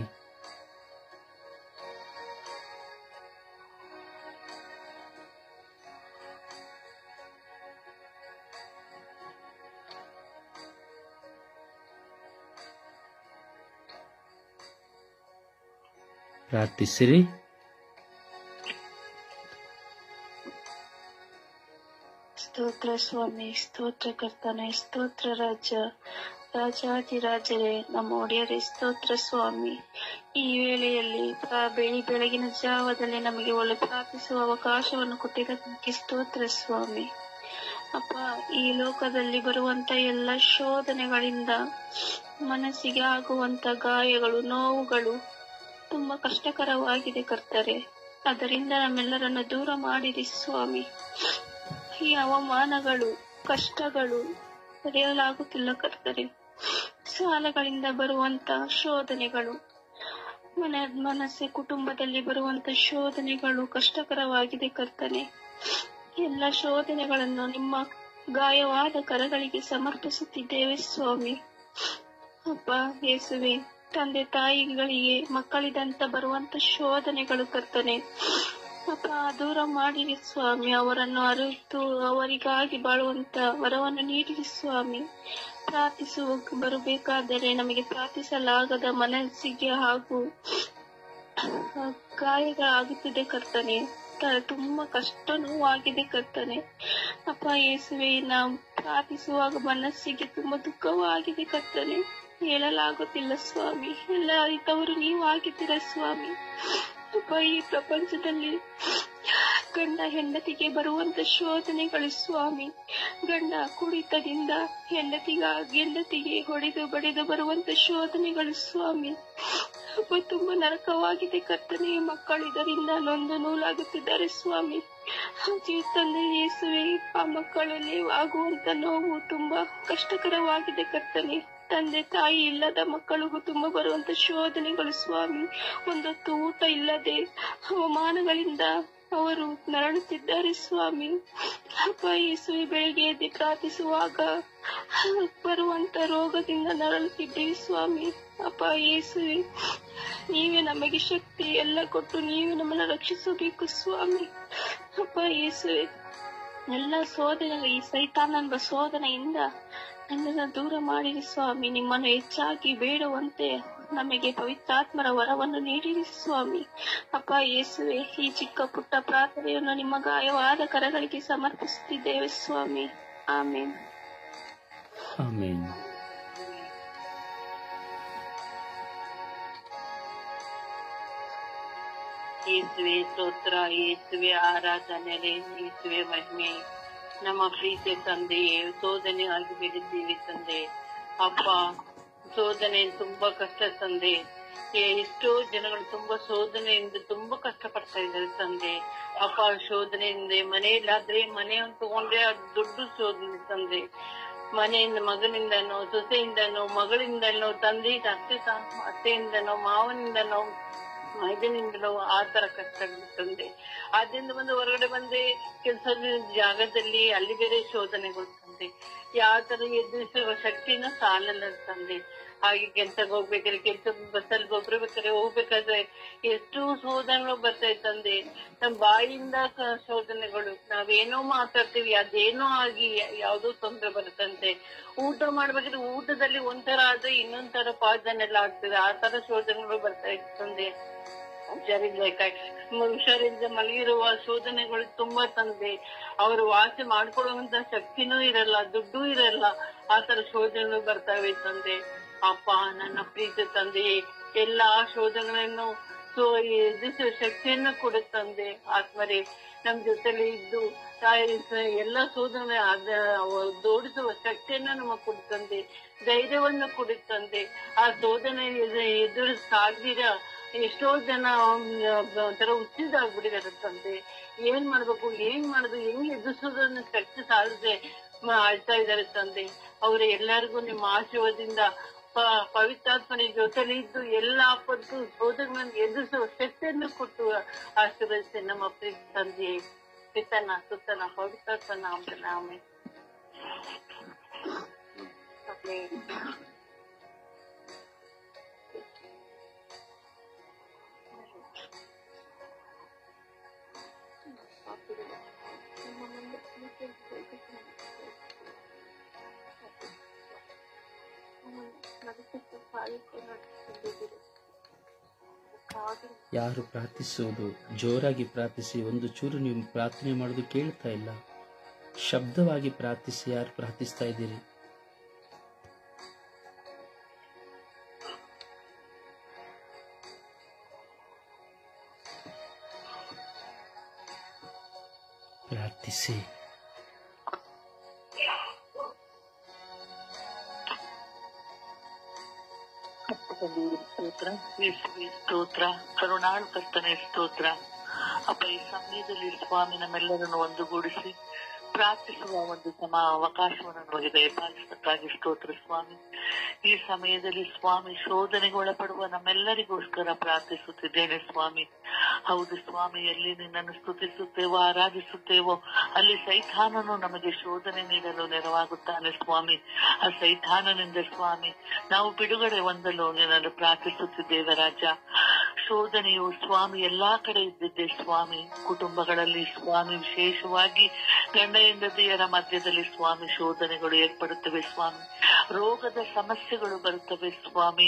ಪ್ರಾರ್ಥಿಸಿರಿ. ಸ್ತೋತ್ರ ಸ್ವಾಮಿ, ಸ್ತೋತ್ರ ಕರ್ತನೆ, ಸ್ತೋತ್ರ ರಾಜಾಧಿರಾಜರೇ, ನಮ್ಮ ಒಡೆಯರೇ, ಸ್ತೋತ್ರ ಸ್ವಾಮಿ. ಈ ವೇಳೆಯಲ್ಲಿ ಬೆಳಗಿನ ಜಾವದಲ್ಲಿ ನಮಗೆ ಒಳ್ಳೆ ಪ್ರಾರ್ಥಿಸುವ ಅವಕಾಶವನ್ನು ಕೊಟ್ಟಿದ್ದಕ್ಕೆ ಸ್ತೋತ್ರ ಸ್ವಾಮಿ. ಅಪ್ಪ, ಈ ಲೋಕದಲ್ಲಿ ಬರುವಂತ ಎಲ್ಲ ಶೋಧನೆಗಳಿಂದ ಮನಸ್ಸಿಗೆ ಆಗುವಂತ ಗಾಯಗಳು, ನೋವುಗಳು ತುಂಬಾ ಕಷ್ಟಕರವಾಗಿದೆ ಕರ್ತರೆ. ಅದರಿಂದ ನಮ್ಮೆಲ್ಲರನ್ನು ದೂರ ಮಾಡಿರಿ ಸ್ವಾಮಿ. ಈ ಅವಮಾನಗಳು, ಕಷ್ಟಗಳು ತಡೆಯಲಾಗುತ್ತಿಲ್ಲ ಕರ್ತರೆ. ಸಾಲಗಳಿಂದ ಬರುವಂತ ಶೋಧನೆಗಳು, ಮನಸ್ಸೆ ಕುಟುಂಬದಲ್ಲಿ ಬರುವಂತ ಶೋಧನೆಗಳು ಕಷ್ಟಕರವಾಗಿದೆ ಕರ್ತನೆ. ಎಲ್ಲ ಶೋಧನೆಗಳನ್ನು ನಿಮ್ಮ ಗಾಯವಾದ ಕರಗಳಿಗೆ ಸಮರ್ಪಿಸುತ್ತಿದ್ದೇವೆ ಸ್ವಾಮಿ. ಅಪ್ಪ ಯೇಸುವೆ, ತಂದೆ ತಾಯಿಗಳಿಗೆ ಮಕ್ಕಳಿದಂತ ಬರುವಂತ ಶೋಧನೆಗಳು ಕರ್ತನೆ, ಅಪ್ಪ ದೂರ ಮಾಡಿರಿ ಸ್ವಾಮಿ. ಅವರನ್ನು ಅರಿತು ಅವರಿಗಾಗಿ ಬಾಳುವಂತ ವರವನ್ನು ನೀಡಿರಿ ಸ್ವಾಮಿ. ಪ್ರಾರ್ಥಿಸುವ ಬರಬೇಕಾದರೆ ನಮಗೆ ಪ್ರಾರ್ಥಿಸಲಾಗದ ಮನಸ್ಸಿಗೆ ಹಾಗೂ ಗಾಯಗಳಾಗುತ್ತಿದೆ ಕರ್ತನೆ. ತುಂಬಾ ಕಷ್ಟ ನೋವಾಗಿದೆ ಕರ್ತನೆ. ಅಪ್ಪ ಯೇಸುವೆ, ನಾವು ಪ್ರಾರ್ಥಿಸುವಾಗ ಮನಸ್ಸಿಗೆ ತುಂಬಾ ದುಃಖವಾಗಿದೆ ಕರ್ತನೆ. ಹೇಳಲಾಗುತ್ತಿಲ್ಲ ಸ್ವಾಮಿ. ಎಲ್ಲ ಅರಿತವರು ನೀವು ಆಗಿದ್ದೀರ ಸ್ವಾಮಿ. ಅಪ್ಪ ಈ ಪ್ರಪಂಚದಲ್ಲಿ ಗಂಡ ಹೆಂಡತಿಗೆ ಬರುವಂತ ಶೋಧನೆಗಳು ಸ್ವಾಮಿ, ಗಂಡ ಕುಡಿತದಿಂದ ಹೆಂಡತಿಗೆ ಹೊಡೆದು ಬಡಿದು ಬರುವಂತ ಶೋಧನೆಗಳು ಸ್ವಾಮಿ. ಅಪ್ಪ ತುಂಬಾ ನರಕವಾಗಿದೆ ಕರ್ತನೆ. ಮಕ್ಕಳು ಇದರಿಂದ ನೊಂದು ನೂಲಾಗುತ್ತಿದ್ದಾರೆ ಸ್ವಾಮಿ. ತಂದೆ ಯೇಸುವೆ, ಆ ಮಕ್ಕಳಲ್ಲಿ ಆಗುವಂತ ನೋವು ತುಂಬಾ ಕಷ್ಟಕರವಾಗಿದೆ ಕರ್ತನೆ. ತಂದೆ ತಾಯಿ ಇಲ್ಲದ ಮಕ್ಕಳಿಗೂ ತುಂಬಾ ಬರುವಂತ ಶೋಧನೆಗಳು ಸ್ವಾಮಿ. ಒಂದೊತ್ತು ಊಟ ಇಲ್ಲದೆ ಅವಮಾನಗಳಿಂದ ಅವರು ನರಳುತ್ತಿದ್ದಾರೆ ಸ್ವಾಮಿ. ಅಪ್ಪ ಯೇಸುವೆ, ಬೆಳಿಗ್ಗೆ ಎದ್ದು ಪ್ರಾರ್ಥಿಸುವಾಗ ಬರುವಂತ ರೋಗದಿಂದ ನರಳುತ್ತಿದ್ದೀವಿ ಸ್ವಾಮಿ. ಅಪ್ಪ ಯೇಸುವೆ, ನೀವೇ ನಮಗೆ ಶಕ್ತಿ ಎಲ್ಲ ಕೊಟ್ಟು ನೀವೇ ನಮ್ಮನ್ನು ರಕ್ಷಿಸಬೇಕು ಸ್ವಾಮಿ. ಅಪ್ಪ ಯೇಸುವೆ, ಎಲ್ಲ ಶೋಧನೆ, ಈ ಸೈತಾನನ ಶೋಧನೆಯಿಂದ ನನ್ನನ್ನು ದೂರ ಮಾಡಿರಿ ಸ್ವಾಮಿ. ನಿಮ್ಮನ್ನು ಹೆಚ್ಚಾಗಿ ಬೇಡುವಂತೆ ನಮಗೆ ಪವಿತ್ರಾತ್ಮರ ವರವನ್ನು ನೀಡಿರಿ ಸ್ವಾಮಿ. ಅಪ್ಪ ಯೇಸುವೆ, ಈ ಚಿಕ್ಕ ಪುಟ್ಟ ಪ್ರಾರ್ಥನೆಯನ್ನು ನಿಮ್ಮ ಗಾಯವಾದ ಕರಗಳಿಗೆ ಸಮರ್ಪಿಸುತ್ತಿದ್ದೇವೆ ಸ್ವಾಮಿ. ಆಮೇನ್. ಆಮೇನ್. ಯೇಸುವೆ ಸ್ತೋತ್ರ, ಯೇಸುವೆ ಆರಾಧನೆ, ಯೇಸುವೆ ಮಹಿಮೆ. ನಮ್ಮ ಪ್ರೀತಿಯ ತಂದೆಯೇ, ಶೋಧನೆ ಆಗಿ ಬೆಳೆದಿದ್ದೀವಿ ತಂದೆ. ಅಪ್ಪ, ಶೋಧನೆ ತುಂಬಾ ಕಷ್ಟ ತಂದೆ. ಎಷ್ಟೋ ಜನಗಳು ತುಂಬಾ ಶೋಧನೆಯಿಂದ ತುಂಬಾ ಕಷ್ಟ ಪಡ್ತಾ ಇದ್ದಾರೆ ತಂದೆ. ಅಪ್ಪ, ಶೋಧನೆಯಿಂದ ಮನೆಯಲ್ಲಾದ್ರೆ ಮನೆಯನ್ನು ತಗೊಂಡ್ರೆ ಅದು ದೊಡ್ಡ ಶೋಧನೆ ತಂದೆ. ಮನೆಯಿಂದ ಮಗನಿಂದನೋ, ಸೊಸೆಯಿಂದನೋ, ಮಗಳಿಂದನೋ, ತಂದೆ ಅತ್ತೆಯಿಂದನೋ, ಮಾವನಿಂದನೋ, ಮೈದನಿಂದಲೋ ಆ ತರ ಕಷ್ಟ ತಂದೆ. ಆದ್ರಿಂದ ಒಂದು ಹೊರಗಡೆ ಬಂದೆ ಕೆಲಸದ ಜಾಗದಲ್ಲಿ ಅಲ್ಲಿ ಬೇರೆ ಶೋಧನೆಗಳು ತಂದೆ. ಯಾವ ತರ ಎದುರಿಸುವ ಶಕ್ತಿನ ಸಾಲಲ್ಲ ತಂದೆ. ಹಾಗೆ ಕೆಲ್ಸಕ್ಕೆ ಹೋಗ್ಬೇಕಾದ್ರೆ, ಬಸ್ಸಲ್ಲಿ ಹೋಗ್ಬೇಕಾದ್ರೆ ಎಷ್ಟು ಶೋಧನೆಗಳು ಬರ್ತಾయి ತಂದೆ. ನಮ್ ಬಾಯಿಯಿಂದ ಶೋಧನೆಗಳು, ನಾವೇನೋ ಮಾತಾಡ್ತೀವಿ ಅದೇನೋ ಆಗಿ ಯಾವ್ದೋ ತೊಂದ್ರೆ ಬರುತ್ತಂತೆ. ಊಟ ಮಾಡ್ಬೇಕಾದ್ರೆ ಊಟದಲ್ಲಿ ಒಂಥರ ಆದ್ರೆ ಇನ್ನೊಂದ್ ತರ ಪಾಯ್ಸನ್ ಎಲ್ಲ ಆಗ್ತದೆ. ಆ ತರ ಶೋಧನೆಗಳು ಬರ್ತಾ ಇತ್ತು ತಂದೆ. ಹುಷಾರಿಂದ ಮಲಗಿರುವ ಶೋಧನೆಗಳು ತುಂಬಾ ತಂದೆ. ಅವರು ವಾಸಿ ಮಾಡ್ಕೊಳ್ಳುವಂತ ಶಕ್ತಿನೂ ಇರಲ್ಲ, ದುಡ್ಡು ಇರಲ್ಲ. ಆ ತರ ಶೋಧನೆಗಳು ಬರ್ತಾವೆ ತಂದೆ. ಅಪ್ಪ, ನನ್ನ ಪ್ರೀತಿ ತಂದೆ, ಎಲ್ಲಾ ಶೋಧನೆಗಳನ್ನು ಎದುರಿಸುವ ಶಕ್ತಿಯನ್ನು ಕೊಡುತ್ತಂದೆ. ಆತ್ಮರೇ, ನಮ್ ಜೊತೆಲಿ ಇದ್ದು ಎಲ್ಲಾ ಶೋಧನೆ ದೋಡಿಸುವ ಶಕ್ತಿಯನ್ನ ನಮಗ್ ಕೊಡುತ್ತಂದೆ, ಧೈರ್ಯವನ್ನು ಕೊಡುತ್ತಂದೆ. ಆ ಶೋಧನೆ ಎದುರಿಸಾಗ್ದಿರ ಎಷ್ಟೋ ಜನ ಒಂಥರ ಹುಚ್ಚಿದಾಗ್ಬಿಟ್ಟಿದ್ದಾರೆ ತಂದೆ. ಏನ್ ಮಾಡ್ಬೇಕು, ಏನ್ ಮಾಡುದು, ಹೆಂಗ್ ಎದುರಿಸೋದನ್ನ ಶಕ್ತಿ ಸಾಲದೆ ಆಳ್ತಾ ಇದ್ದಾರೆ ತಂದೆ. ಅವ್ರ ಎಲ್ಲರಿಗೂ ನಿಮ್ಮ ಆಶೀರ್ವಾದದಿಂದ ಪವಿತ್ರಾತ್ಮನ ಜೊತೆಲಿ ಇದ್ದು ಎಲ್ಲಾ ಆಪತ್ತು ಶೋಧನೆಗಳನ್ನು ಎದುರಿಸುವ ಶಕ್ತಿಯನ್ನು ಕೊಟ್ಟು ಆಶೀರ್ವದಿಸಿ ನಮ್ಮ ಪ್ರೀತಿ ತಂದೆ. ಪಿತನ ಸುತ್ತನ ಪವಿತ್ರಾತ್ಮನ ನಾಮದಲ್ಲಿ ಆಮೆನ್. ಯಾರು ಪ್ರಾರ್ಥಿಸುವುದು ಜೋರಾಗಿ ಪ್ರಾರ್ಥಿಸಿ. ಒಂದು ಚೂರು ನೀವು ಪ್ರಾರ್ಥನೆ ಮಾಡೋದು ಕೇಳ್ತಾ ಇಲ್ಲ. ಶಬ್ದವಾಗಿ ಪ್ರಾರ್ಥಿಸಿ. ಯಾರು ಪ್ರಾರ್ಥಿಸ್ತಾ ಇದ್ದೀರಿ? ಪ್ರಾರ್ಥಿಸಿ. ಸ್ತೋತ್ರ, ಸ್ತೋತ್ರ, ಕರುಣಾಳು ಕರ್ತನೆ ಸ್ತೋತ್ರ. ಅಪ್ಪ, ಈ ಸಮಯದಲ್ಲಿ ಸ್ವಾಮಿ ನಮ್ಮೆಲ್ಲರನ್ನು ಒಂದುಗೂಡಿಸಿ ಪ್ರಾರ್ಥಿಸುವ ಒಂದು ಅವಕಾಶವನ್ನು ನಮಗೆ ದಯಪಾಲಿಸಕ್ಕಾಗಿ ಸ್ತೋತ್ರ ಸ್ವಾಮಿ. ಈ ಸಮಯದಲ್ಲಿ ಸ್ವಾಮಿ ಶೋಧನೆಗೆ ಒಳಪಡುವ ನಮ್ಮೆಲ್ಲರಿಗೋಸ್ಕರ ಪ್ರಾರ್ಥಿಸುತ್ತಿದ್ದೇನೆ ಸ್ವಾಮಿ. ಹೌದು ಸ್ವಾಮಿ, ಎಲ್ಲಿ ನಿನ್ನನ್ನು ಸ್ತುತಿಸುತ್ತೇವೋ ಆರಾಧಿಸುತ್ತೇವೋ ಅಲ್ಲಿ ಸೈತಾನನು ನಮಗೆ ಶೋಧನೆ ನೀಡಲು ನೆರವಾಗುತ್ತಾನೆ ಸ್ವಾಮಿ. ಆ ಸೈತಾನನಿಂದ ಸ್ವಾಮಿ ನಾವು ಬಿಡುಗಡೆ ಹೊಂದಲು ನಿನ್ನನ್ನು ಪ್ರಾರ್ಥಿಸುತ್ತಿದ್ದೇವೆ ರಾಜ. ಶೋಧನೆಯು ಸ್ವಾಮಿ ಎಲ್ಲಾ ಕಡೆ ಇದ್ದಿದ್ದೆ ಸ್ವಾಮಿ. ಕುಟುಂಬಗಳಲ್ಲಿ ಸ್ವಾಮಿ, ವಿಶೇಷವಾಗಿ ಗಂಡ ಹೆಂಡತಿಯರ ಮಧ್ಯದಲ್ಲಿ ಸ್ವಾಮಿ ಶೋಧನೆಗಳು ಏರ್ಪಡುತ್ತವೆ ಸ್ವಾಮಿ. ರೋಗದ ಸಮಸ್ಯೆಗಳು ಬರುತ್ತವೆ ಸ್ವಾಮಿ.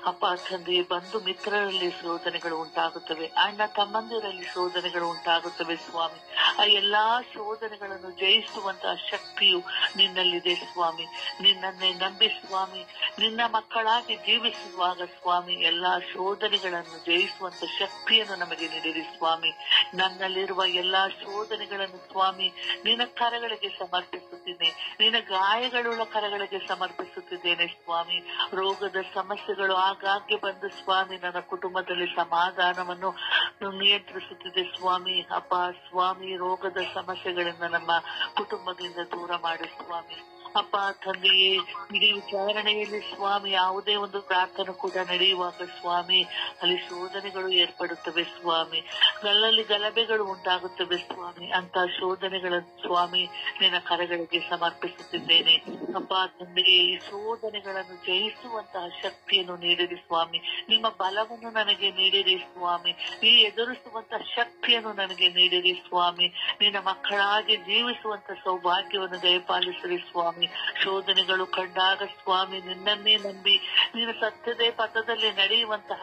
ಅಪ್ಪ ತಂದೆ, ಬಂಧು ಮಿತ್ರರಲ್ಲಿ ಶೋಧನೆಗಳು ಉಂಟಾಗುತ್ತವೆ, ಅಣ್ಣ ತಮ್ಮಂದಿರಲ್ಲಿ ಶೋಧನೆಗಳು ಉಂಟಾಗುತ್ತವೆ ಸ್ವಾಮಿ. ಆ ಎಲ್ಲಾ ಶೋಧನೆಗಳನ್ನು ಜಯಿಸುವಂತಹ ಶಕ್ತಿಯು ನಿನ್ನಲ್ಲಿದೆ ಸ್ವಾಮಿ. ನಿನ್ನನ್ನೇ ನಂಬಿ ಸ್ವಾಮಿ, ನಿನ್ನ ಮಕ್ಕಳಾಗಿ ಜೀವಿಸುವಾಗ ಸ್ವಾಮಿ, ಎಲ್ಲಾ ಶೋಧನೆಗಳನ್ನು ಜಯಿಸುವಂತ ಶಕ್ತಿಯನ್ನು ನಮಗೆ ನೀಡಿರಿ ಸ್ವಾಮಿ. ನನ್ನಲ್ಲಿರುವ ಎಲ್ಲಾ ಶೋಧನೆಗಳನ್ನು ಸ್ವಾಮಿ ನಿನ್ನ ಕರಗಳಿಗೆ ಸಮರ್ಪಿಸುತ್ತೇನೆ, ನಿನ್ನ ಗಾಯಗಳುಳ್ಳ ಕರಗಳಿಗೆ ಸಮರ್ಪಿಸುತ್ತಿದ್ದೇನೆ ಸ್ವಾಮಿ. ರೋಗದ ಸಮಸ್ಯೆಗಳು ಆಗಾಗ್ಗೆ ಬಂದು ಸ್ವಾಮಿ ನನ್ನ ಕುಟುಂಬದಲ್ಲಿ ಸಮಾಧಾನವನ್ನು ನಿಯಂತ್ರಿಸುತ್ತಿದೆ ಸ್ವಾಮಿ. ಅಪ್ಪ ಸ್ವಾಮಿ, ರೋಗದ ಸಮಸ್ಯೆಗಳಿಂದ ನಮ್ಮ ಕುಟುಂಬದಿಂದ ದೂರ ಮಾಡಿ ಸ್ವಾಮಿ. ಅಪ್ಪ ತಂದೆಯೇ, ಇಡೀ ವಿಚಾರಣೆಯಲ್ಲಿ ಸ್ವಾಮಿ ಯಾವುದೇ ಒಂದು ಪ್ರಾರ್ಥನೆ ಕೂಡ ನಡೆಯುವಾಗ ಸ್ವಾಮಿ ಅಲ್ಲಿ ಶೋಧನೆಗಳು ಏರ್ಪಡುತ್ತವೆ ಸ್ವಾಮಿ. ಅಲ್ಲಲ್ಲಿ ಗಲಭೆಗಳು ಉಂಟಾಗುತ್ತವೆ ಸ್ವಾಮಿ. ಅಂತ ಶೋಧನೆಗಳನ್ನು ಸ್ವಾಮಿ ನಿನ್ನ ಕರಗಳಿಗೆ ಸಮರ್ಪಿಸುತ್ತಿದ್ದೇನೆ. ಅಪ್ಪ ತಂದೆಯೇ, ಈ ಶೋಧನೆಗಳನ್ನು ಜಯಿಸುವಂತಹ ಶಕ್ತಿಯನ್ನು ನೀಡಿರಿ ಸ್ವಾಮಿ. ನಿಮ್ಮ ಬಲವನ್ನು ನನಗೆ ನೀಡಿರಿ ಸ್ವಾಮಿ. ಈ ಎದುರಿಸುವಂತಹ ಶಕ್ತಿಯನ್ನು ನನಗೆ ನೀಡಿರಿ ಸ್ವಾಮಿ. ನಿನ್ನ ಮಕ್ಕಳಾಗಿ ಜೀವಿಸುವಂತ ಸೌಭಾಗ್ಯವನ್ನು ದಯಪಾಲಿಸಿರಿ ಸ್ವಾಮಿ. ಶೋಧನೆಗಳು ಕಂಡಾಗ ಸ್ವಾಮಿ ನಿನ್ನನ್ನೇ ನಂಬಿ ನಿನ್ನ ಸತ್ಯದೇ ಪಥದಲ್ಲಿ ನಡೆಯುವಂತಹ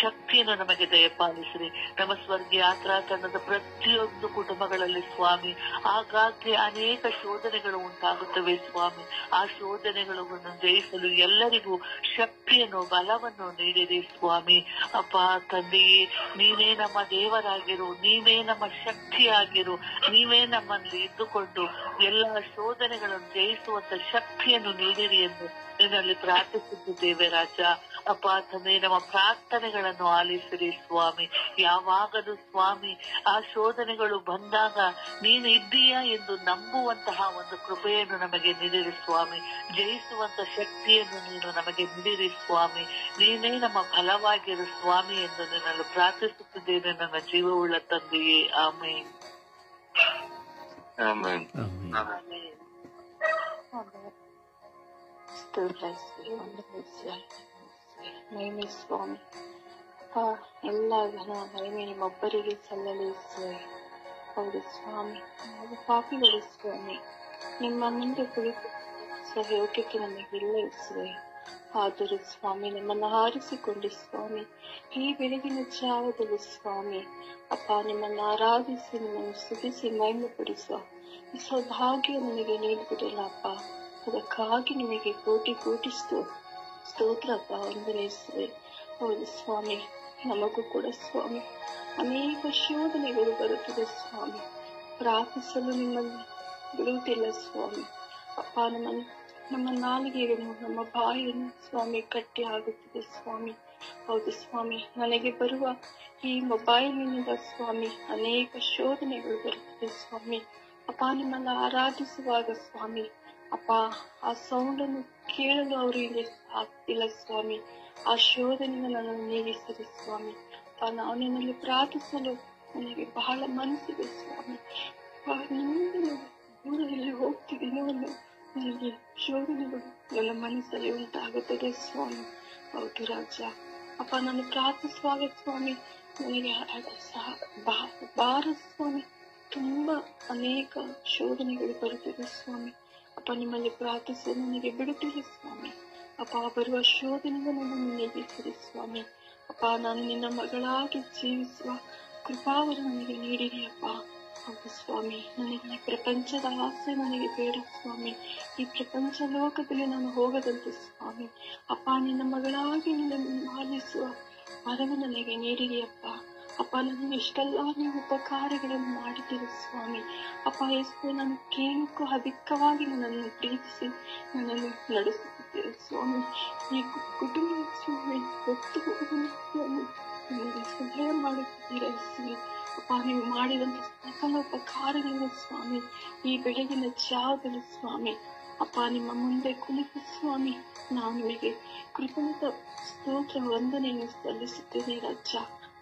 ಶಕ್ತಿಯನ್ನು ನಮಗೆ ದಯಪಾಲಿಸಿರಿ. ನಮ್ಮ ಸ್ವರ್ಗೀಯ ಯಾತ್ರಾ ತಂಡದ ಪ್ರತಿಯೊಂದು ಕುಟುಂಬಗಳಲ್ಲಿ ಸ್ವಾಮಿ ಆಗಾಗ್ಗೆ ಅನೇಕ ಶೋಧನೆಗಳು ಉಂಟಾಗುತ್ತವೆ ಸ್ವಾಮಿ. ಆ ಶೋಧನೆಗಳನ್ನು ಜಯಿಸಲು ಎಲ್ಲರಿಗೂ ಶಕ್ತಿಯನ್ನು, ಬಲವನ್ನು ನೀಡಿರಿ ಸ್ವಾಮಿ. ಅಪ್ಪ ತಂದೆಯೇ, ನೀವೇ ನಮ್ಮ ದೇವರಾಗಿರು, ನೀವೇ ನಮ್ಮ ಶಕ್ತಿಯಾಗಿರು, ನೀವೇ ನಮ್ಮಲ್ಲಿ ಇದ್ದುಕೊಂಡು ಎಲ್ಲ ಶೋಧನೆಗಳನ್ನು ಜಯಿಸುವಂತ ಶಕ್ತಿಯನ್ನು ನೀಡಿರಿ ಎಂದು ನಿನ್ನಲ್ಲಿ ಪ್ರಾರ್ಥಿಸುತ್ತಿದ್ದೇವೆ ರಾಜ. ಅಪ್ಪ ತಂದೆ, ನಮ್ಮ ಪ್ರಾರ್ಥನೆಗಳನ್ನು ಆಲಿಸಿರಿ ಸ್ವಾಮಿ. ಯಾವಾಗಲೂ ಸ್ವಾಮಿ ಆ ಶೋಧನೆಗಳು ಬಂದಾಗ ನೀನು ಇದ್ದೀಯಾ ಎಂದು ನಂಬುವಂತಹ ಒಂದು ಕೃಪೆಯನ್ನು ನಮಗೆ ನೀಡಿರಿ ಸ್ವಾಮಿ. ಜಯಿಸುವಂತ ಶಕ್ತಿಯನ್ನು ನೀನು ನಮಗೆ ನೀಡಿರಿ ಸ್ವಾಮಿ. ನೀನೇ ನಮ್ಮ ಫಲವಾಗಿರು ಸ್ವಾಮಿ ಎಂದು ನಿನ್ನಲ್ಲಿ ಪ್ರಾರ್ಥಿಸುತ್ತಿದ್ದೇನೆ ನನ್ನ ಜೀವವುಳ್ಳ ತಂದೆಯೇ. ಆಮೇನ್. ಮಹಿಮೆ ಸ್ವಾಮಿ. ಎಲ್ಲ ಘನ ಮಹಿಮೆ ನಿಮ್ಮೊಬ್ಬರಿಗೆ ಸಲ್ಲಲಿ ಸ್ವಾಮಿ. ಹೌದು ಸ್ವಾಮಿ, ನಾವು ಪಾಪಿಗಳು ಸ್ವಾಮಿ. ನಿಮ್ಮ ಮುಂದೆ ಕುಳಿತು ಯೋಗ್ಯತೆ ನಮಗಿಲ್ಲ ಸ್ವಾಮಿ. ಆದರೂ ಸ್ವಾಮಿ ನಿಮ್ಮನ್ನು ಆರಿಸಿಕೊಂಡು ಸ್ವಾಮಿ ಈ ಬೆಳಗಿನ ಜಾವದಲ್ಲಿ ಸ್ವಾಮಿ ಅಪ್ಪ ನಿಮ್ಮನ್ನು ಆರಾಧಿಸಿ, ನಿಮ್ಮನ್ನು ಸ್ತುತಿಸಿ ಮಹಿಮೆ ಪಡಿಸುವ ಈ ಸೌಭಾಗ್ಯ ನನಗೆ ನೀಡಿದಿರಲ್ಲ ಅಪ್ಪ. ಅದಕ್ಕಾಗಿ ನಿಮಗೆ ಕೋಟಿ ಕೋಟಿ ಸ್ತೋತ್ರ ಅಪ್ಪ, ವಂದನೆಸುವೆ. ಹೌದು ಸ್ವಾಮಿ, ನಮಗೂ ಕೂಡ ಸ್ವಾಮಿ ಅನೇಕ ಶೋಧನೆಗಳು ಬರುತ್ತದೆ ಸ್ವಾಮಿ. ಪ್ರಾರ್ಥಿಸಲು ನಿಮ್ಮನ್ನು ಬಿಡುವುದಿಲ್ಲ ಸ್ವಾಮಿ. ಅಪ್ಪ ನಮ್ಮ ನಾಲಿಗೆಯನ್ನು, ನಮ್ಮ ಬಾಯನ್ನು ಸ್ವಾಮಿ ಕಟ್ಟಿ ಆಗುತ್ತದೆ ಸ್ವಾಮಿ. ಹೌದು ಸ್ವಾಮಿ, ನನಗೆ ಬರುವ ಈ ಮೊಬೈಲಿನಿಂದ ಸ್ವಾಮಿ ಅನೇಕ ಶೋಧನೆಗಳು ಬರುತ್ತದೆ ಸ್ವಾಮಿ. ಅಪ್ಪ ನಿಮ್ಮನ್ನು ಆರಾಧಿಸುವಾಗ ಸ್ವಾಮಿ ಅಪ್ಪ ಆ ಸೌಂಡ್ ಅನ್ನು ಕೇಳಲು ಅವರಿಗೆ ಆಗ್ತಿಲ್ಲ ಸ್ವಾಮಿ. ಆ ಶೋಧನೆಯನ್ನು ನನ್ನನ್ನು ನೀಗಿಸಿದೆ ಸ್ವಾಮಿ. ನಾನು ನಿನ್ನಲ್ಲಿ ಪ್ರಾರ್ಥಿಸಲು ನನಗೆ ಬಹಳ ಮನಸ್ಸಿದೆ ಸ್ವಾಮಿ. ನಿಮ್ಮಿಂದ ದೂರದಲ್ಲಿ ಹೋಗ್ತಿದ್ದೀನೋ ಅನ್ನೋ ನನಗೆ ಶೋಧನೆಗಳು ನನ್ನ ಮನಸ್ಸಲ್ಲಿ ಉಂಟಾಗುತ್ತದೆ ಸ್ವಾಮಿ. ಹೌದು ರಾಜ. ಅಪ್ಪ ನಾನು ಪ್ರಾರ್ಥಿಸುವಾಗ ಸ್ವಾಮಿ ನನಗೆ ಭಾರ ಸ್ವಾಮಿ, ತುಂಬಾ ಅನೇಕ ಶೋಧನೆಗಳು ಬರುತ್ತದೆ ಸ್ವಾಮಿ. ಅಪ್ಪ ನಿಮ್ಮಲ್ಲಿ ಪ್ರಾರ್ಥಿಸಲು ನನಗೆ ಬಿಡುತ್ತಿಲ್ಲ ಸ್ವಾಮಿ. ಅಪ್ಪ ಬರುವ ಶೋಧನೆಗಳನ್ನು ನನ್ನನ್ನು ನೀಗಿಸಿರಿ ಸ್ವಾಮಿ. ಅಪ್ಪ ನಾನು ನಿನ್ನ ಮಗಳಾಗಿ ಜೀವಿಸುವ ಕೃಪಾವರ ನನಗೆ ನೀಡಿರಿ ಅಪ್ಪ. ಹೌದು ಸ್ವಾಮಿ, ನನಗೆ ಈ ಪ್ರಪಂಚದ ಆಸೆ ನನಗೆ ಬೇಡ ಸ್ವಾಮಿ. ಈ ಪ್ರಪಂಚ ಲೋಕದಲ್ಲಿ ನಾನು ಹೋಗದಂತೆ ಸ್ವಾಮಿ ಅಪ್ಪ ನಿನ್ನ ಮಗಳಾಗಿ ನಿನ್ನನ್ನು ಪಾಲಿಸುವ ವರವು ನನಗೆ ನೀಡಿರಿ ಅಪ್ಪ. ಅಪ್ಪ ನನಗೆ ಇಷ್ಟೆಲ್ಲ ನೀವು ಉಪಕಾರಗಳನ್ನು ಮಾಡಿದ್ದೀರಿ ಸ್ವಾಮಿ. ಅಪ್ಪ ಎಷ್ಟು ನಾನು ಕೇಳಕ್ಕೂ ಅಧಿಕವಾಗಿ ನನ್ನನ್ನು ಪ್ರೀತಿಸಿ ನನ್ನನ್ನು ನಡೆಸುತ್ತಿದ್ದೀರಿ ಸ್ವಾಮಿ. ಈ ಕುಟುಂಬ ಸ್ವಾಮಿ ಹೊತ್ತು ಸ್ವಾಮಿ ನನಗೆ ಸಹಾಯ ಮಾಡುತ್ತಿದ್ದೀರ ಸ್ವಾಮಿ. ಅಪ್ಪ ನೀವು ಮಾಡಿದಂತ ಸಕಲ ಉಪಕಾರಗಳು ಸ್ವಾಮಿ ಈ ಬೆಳಗಿನ ಜಾವದಲ್ಲಿ ಸ್ವಾಮಿ ಅಪ್ಪ ನಿಮ್ಮ ಮುಂದೆ ಕುಳಿತು ಸ್ವಾಮಿ ನಾವು ನಿಮಗೆ ಕೃತಜ್ಞತ ಸ್ತೋತ್ರ ವಂದನೆಯನ್ನು ಸಲ್ಲಿಸುತ್ತೇನೆ ರಾಜ.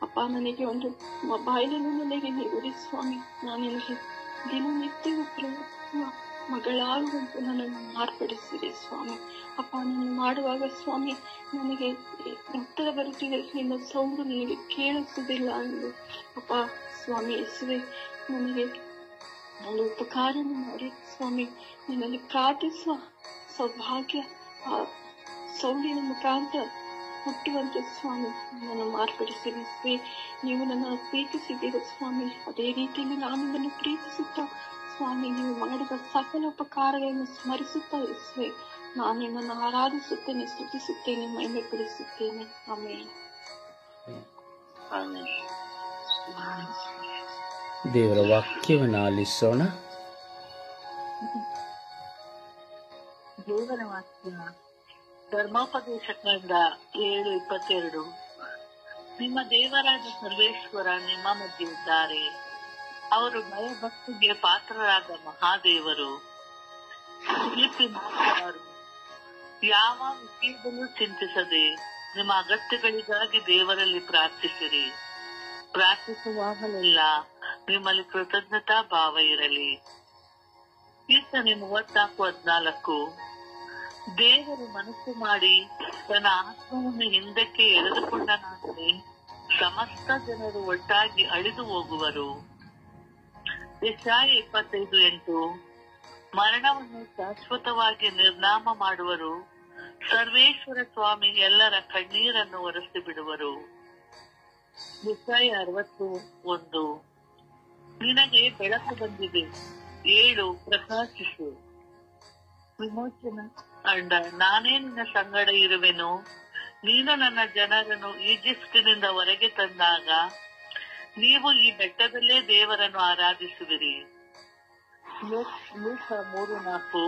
ಅಪ್ಪ ನನಗೆ ಒಂದು ಮೊಬೈಲನ್ನು ನನಗೆ ನೀಡಿ ಸ್ವಾಮಿ. ನಾನು ನಿಮಗೆ ದಿನನಿತ್ಯವೂ ಪ್ರಯತ್ನ ಮಗಳಾಗುವಂತೆ ನನ್ನನ್ನು ಮಾರ್ಪಡಿಸಿರಿ ಸ್ವಾಮಿ. ಅಪ್ಪ, ನಾನು ಮಾಡುವಾಗ ಸ್ವಾಮಿ ನನಗೆ ಉತ್ತರ ಬರುತ್ತಿದೆ, ನಿನ್ನ ಸೌಂಡು ನೀಡಿ ಕೇಳಿಸುವುದಿಲ್ಲ ಎಂದು. ಅಪ್ಪ ಸ್ವಾಮಿ ಯೇಸುವೆ, ನನಗೆ ಒಂದು ಉಪಕಾರ ಮಾಡಿ ಸ್ವಾಮಿ, ನಿನ್ನಲ್ಲಿ ಪ್ರಾರ್ಥಿಸುವ ಸೌಭಾಗ್ಯ ಆ ಸೌಂಡಿನ ಮುಖಾಂತರ ಹುಟ್ಟುವಂತೆ ಸ್ವಾಮಿ ನನ್ನನ್ನು ಮಾರ್ಪಡಿಸಿರಿ. ನೀವು ನನ್ನನ್ನು ಪ್ರೀತಿಸಿದ್ದೀರ ಸ್ವಾಮಿ, ಅದೇ ರೀತಿಯಲ್ಲಿ ನಾನು ನಿಮ್ಮನ್ನು ಪ್ರೀತಿಸುತ್ತಾ ಸ್ವಾಮಿ, ನೀವು ಮಾಡಿದ ಸಕಲ ಉಪಕಾರಗಳನ್ನು ಸ್ಮರಿಸುತ್ತಾ ಯೇಸುವೆ ನಾನು ನಿಮ್ಮನ್ನು ಆರಾಧಿಸುತ್ತೇನೆ, ಸ್ತುತಿಸುತ್ತೇನೆ, ಮಹಿಮೆಪಡಿಸುತ್ತೇನೆ. ಆಮೇಲೆ ದೇವರ ವಾಕ್ಯವನ್ನು ಆಲಿಸೋಣ. ದೇವರ ವಾಕ್ಯ ಧರ್ಮೋಪದೇಶಕರಿಂದ 7:22. ನಿಮ್ಮ ದೇವರಾದ ಸರ್ವೇಶ್ವರ ನಿಮ್ಮ ಮಧ್ಯೆ ಇದ್ದಾರೆ. ಅವರು ಭಯಭಕ್ತಿಗೆ ಪಾತ್ರರಾದ ಮಹಾದೇವರು. ಯಾವ ವಿಷಯದಲ್ಲೂ ಚಿಂತಿಸದೆ ನಿಮ್ಮ ಅಗತ್ಯಗಳಿಗಾಗಿ ದೇವರಲ್ಲಿ ಪ್ರಾರ್ಥಿಸಿರಿ. ಪ್ರಾರ್ಥಿಸುವಾಗಲೆಲ್ಲ ನಿಮ್ಮಲ್ಲಿ ಕೃತಜ್ಞತಾ ಭಾವ ಇರಲಿ. ಕೀರ್ತನೆ 34:14. ದೇವರು ಮನಸ್ಸು ಮಾಡಿ ತನ್ನ ಆತ್ಮವನ್ನು ಹಿಂದಕ್ಕೆ ಎಳೆದುಕೊಂಡನಾದರೆ ಸಮಸ್ತ ಜನರು ಒಟ್ಟಾಗಿ ಅಳಿದು ಹೋಗುವರು. ಯೆಶಾಯ 25:8. ಮರಣವನ್ನು ಶಾಶ್ವತವಾಗಿ ನಿರ್ನಾಮ ಮಾಡುವರು. ಸರ್ವೇಶ್ವರ ಸ್ವಾಮಿ ಎಲ್ಲರ ಕಣ್ಣೀರನ್ನು ಒರೆಸಿ ಬಿಡುವರು. ಯೆಶಾಯ 60:1. ನಿನಗೆ ಬೆಳಕು ಬಂದಿದೆ, ಏಳು ಪ್ರಕಾಶಿಸು. ವಿಮೋಚನ ಅಂಡ ನಾನೇ ನಿನ್ನ ಸಂಗಡ ಇರುವೆನು. ನೀನು ನನ್ನ ಜನರನ್ನು ಈಜಿಪ್ಟಿನಿಂದ ಹೊರಗೆ ತಂದಾಗ ನೀವು ಈ ಬೆಟ್ಟದಲ್ಲೇ ದೇವರನ್ನು ಆರಾಧಿಸುವಿರಿ. ಲೂಕ 3:4.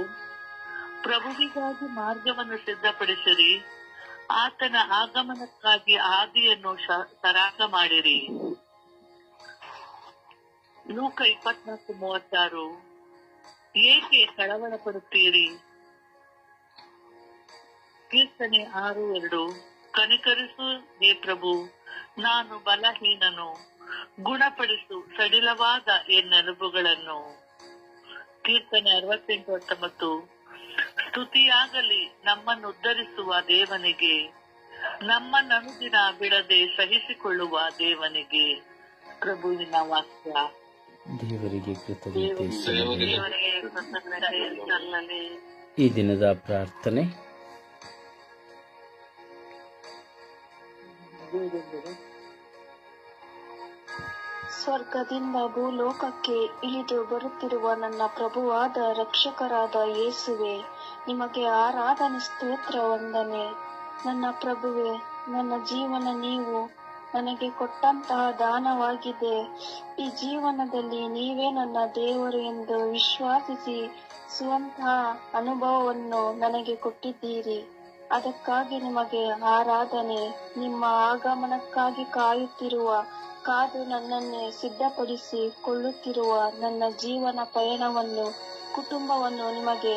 ಪ್ರಭುವಿಗಾಗಿ ಮಾರ್ಗವನ್ನು ಸಿದ್ಧಪಡಿಸಿರಿ. ಆತನ ಆಗಮನಕ್ಕಾಗಿ ಹಾದಿಯನ್ನು ಸರಾಗ ಮಾಡಿರಿ. ಲೂಕ 24:36. ಏಕೆ ಕಳವಳ ಪಡುತ್ತೀರಿ? ಕೀರ್ತನೆ 6:2. ಕನಿಕರಿಸು ಹೇ ಪ್ರಭು, ನಾನು ಬಲಹೀನನು, ಗುಣಪಡಿಸು ಸಡಿಲವಾದ ಎನ್ನೆಲುಬುಗಳನ್ನು. ಕೀರ್ತನೆ 68:19. ಸ್ತುತಿಯಾಗಲಿ ನಮ್ಮನ್ನು ಉದ್ಧರಿಸುವ ದೇವನಿಗೆ, ನಮ್ಮನ್ನು ಅನುದಿನ ಬಿಡದೆ ಸಹಿಸಿಕೊಳ್ಳುವ ದೇವನಿಗೆ. ಪ್ರಭುವಿನ ವಾಕ್ಯ. ದೇವರಿಗೆ ಕೃತಜ್ಞತೆ ಸಲ್ಲಲಿ. ದೇವರಿಗೆ ಕೃತಜ್ಞತೆ ಸಲ್ಲಲಿ. ಈ ದಿನದ ಪ್ರಾರ್ಥನೆ. ಸ್ವರ್ಗದಿಂದ ಭೂಲೋಕಕ್ಕೆ ಇಳಿದು ಬರುತ್ತಿರುವ ನನ್ನ ಪ್ರಭುವಾದ ರಕ್ಷಕರಾದ ಯೇಸುವೆ, ನಿಮಗೆ ಆರಾಧನೆ, ಸ್ತೋತ್ರ, ವಂದನೆ. ನನ್ನ ಪ್ರಭುವೆ, ನನ್ನ ಜೀವನ ನೀವು ನನಗೆ ಕೊಟ್ಟಂತಹ ದಾನವಾಗಿದೆ. ಈ ಜೀವನದಲ್ಲಿ ನೀವೇ ನನ್ನ ದೇವರು ಎಂದು ವಿಶ್ವಾಸಿಸಿ ಸ್ವಂತಹ ಅನುಭವವನ್ನು ನನಗೆ ಕೊಟ್ಟಿದ್ದೀರಿ. ಅದಕ್ಕಾಗಿ ನಿಮಗೆ ಆರಾಧನೆ. ನಿಮ್ಮ ಆಗಮನಕ್ಕಾಗಿ ಕಾದು ನನ್ನನ್ನೇ ಸಿದ್ಧಪಡಿಸಿ ಕೊಳ್ಳುತ್ತಿರುವ ನನ್ನ ಜೀವನ ಪಯಣವನ್ನು, ಕುಟುಂಬವನ್ನು ನಿಮಗೆ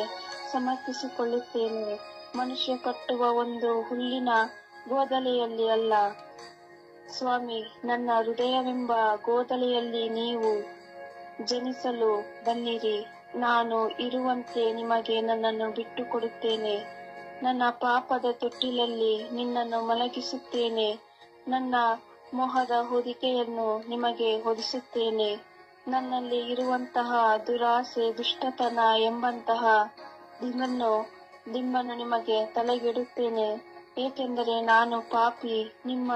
ಸಮರ್ಪಿಸಿಕೊಳ್ಳುತ್ತೇನೆ. ಮನುಷ್ಯ ಕಟ್ಟುವ ಒಂದು ಹುಲ್ಲಿನ ಗೋದಲೆಯಲ್ಲಿ ಅಲ್ಲ ಸ್ವಾಮಿ, ನನ್ನ ಹೃದಯವೆಂಬ ಗೋದಲೆಯಲ್ಲಿ ನೀವು ಜನಿಸಲು ಬನ್ನಿರಿ. ನಾನು ಇರುವಂತೆ ನಿಮಗೆ ನನ್ನನ್ನು ಬಿಟ್ಟು ಕೊಡುತ್ತೇನೆ. ನನ್ನ ಪಾಪದ ತೊಟ್ಟಿಲಲ್ಲಿ ನಿನ್ನನ್ನು ಮಲಗಿಸುತ್ತೇನೆ. ನನ್ನ ಮೋಹದ ಹೊದಿಕೆಯನ್ನು ನಿಮಗೆ ಹೊದಿಸುತ್ತೇನೆ. ನನ್ನಲ್ಲಿ ಇರುವಂತಹ ದುರಾಸೆ, ದುಷ್ಟತನ ಎಂಬಂತಹ ದಿಮ್ಮನ್ನು ನಿಮಗೆ ತಲೆಗಿಡುತ್ತೇನೆ. ಏಕೆಂದರೆ ನಾನು ಪಾಪಿ. ನಿಮ್ಮ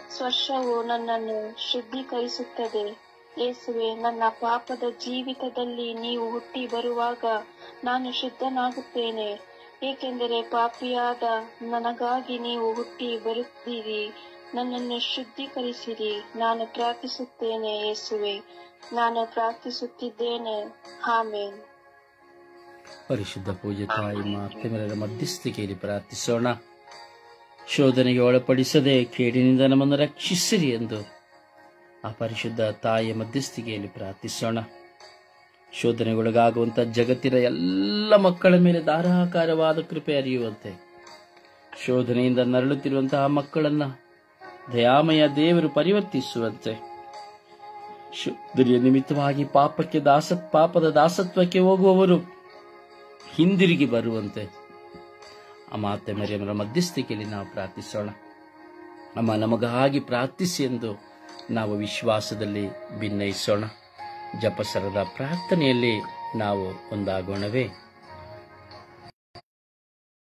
ಸ್ಪರ್ಶವು ನನ್ನನ್ನು ಶುದ್ಧೀಕರಿಸುತ್ತದೆ. ಯೇಸುವೆ, ನನ್ನ ಪಾಪದ ಜೀವಿತದಲ್ಲಿ ನೀವು ಹುಟ್ಟಿ ಬರುವಾಗ ನಾನು ಶುದ್ಧನಾಗುತ್ತೇನೆ. ಏಕೆಂದರೆ ಪಾಪಿಯಾದ ನನಗಾಗಿ ನೀವು ಹುಟ್ಟಿ ಬರುತ್ತೀರಿ. ನನ್ನನ್ನು ಶುದ್ಧೀಕರಿಸಿರಿ. ನಾನು ಪ್ರಾರ್ಥಿಸುತ್ತೇನೆ ಯೇಸುವೆ, ನಾನು ಪ್ರಾರ್ಥಿಸುತ್ತಿದ್ದೇನೆ. ಆಮೆನ್. ಪರಿಶುದ್ಧ ಪೂಜ್ಯ ತಾಯಿ ಮಾತೆಮರಿಯರ ಮಧ್ಯಸ್ಥಿಕೆಯಲ್ಲಿ ಪ್ರಾರ್ಥಿಸೋಣ. ಶೋಧನೆಗೆ ಒಳಪಡಿಸದೆ ಕೇಡಿನಿಂದ ನಮ್ಮನ್ನು ರಕ್ಷಿಸಿರಿ ಎಂದು ಆ ಪರಿಶುದ್ಧ ತಾಯಿಯ ಮಧ್ಯಸ್ಥಿಕೆಯಲ್ಲಿ ಪ್ರಾರ್ಥಿಸೋಣ. ಶೋಧನೆಗೊಳಗಾಗುವಂತ ಜಗತ್ತಿನ ಎಲ್ಲ ಮಕ್ಕಳ ಮೇಲೆ ಧಾರಾಕಾರವಾದ ಕೃಪೆ ಹರಿಯುವಂತೆ, ಶೋಧನೆಯಿಂದ ನರಳುತ್ತಿರುವಂತಹ ಮಕ್ಕಳನ್ನ ದಯಾಮಯ ದೇವರು ಪರಿವರ್ತಿಸುವಂತೆ, ಶುದ್ಧರಿಯ ನಿಮಿತ್ತವಾಗಿ ಪಾಪದ ದಾಸತ್ವಕ್ಕೆ ಹೋಗುವವರು ಹಿಂದಿರುಗಿ ಬರುವಂತೆ ಆ ಮಾತೆ ಮರಿಯಮ್ಮರ ಮಧ್ಯಸ್ಥಿಕೆಯಲ್ಲಿ ನಾವು ಪ್ರಾರ್ಥಿಸೋಣ. ಅಮ್ಮ, ನಮಗಾಗಿ ಪ್ರಾರ್ಥಿಸಿ ಎಂದು ನಾವು ವಿಶ್ವಾಸದಲ್ಲಿ ಭಿನ್ನಯಿಸೋಣ. ಜಪಸರದ ಪ್ರಾರ್ಥನೆಯಲ್ಲಿ ನಾವು ಒಂದಾಗೋಣವೇ.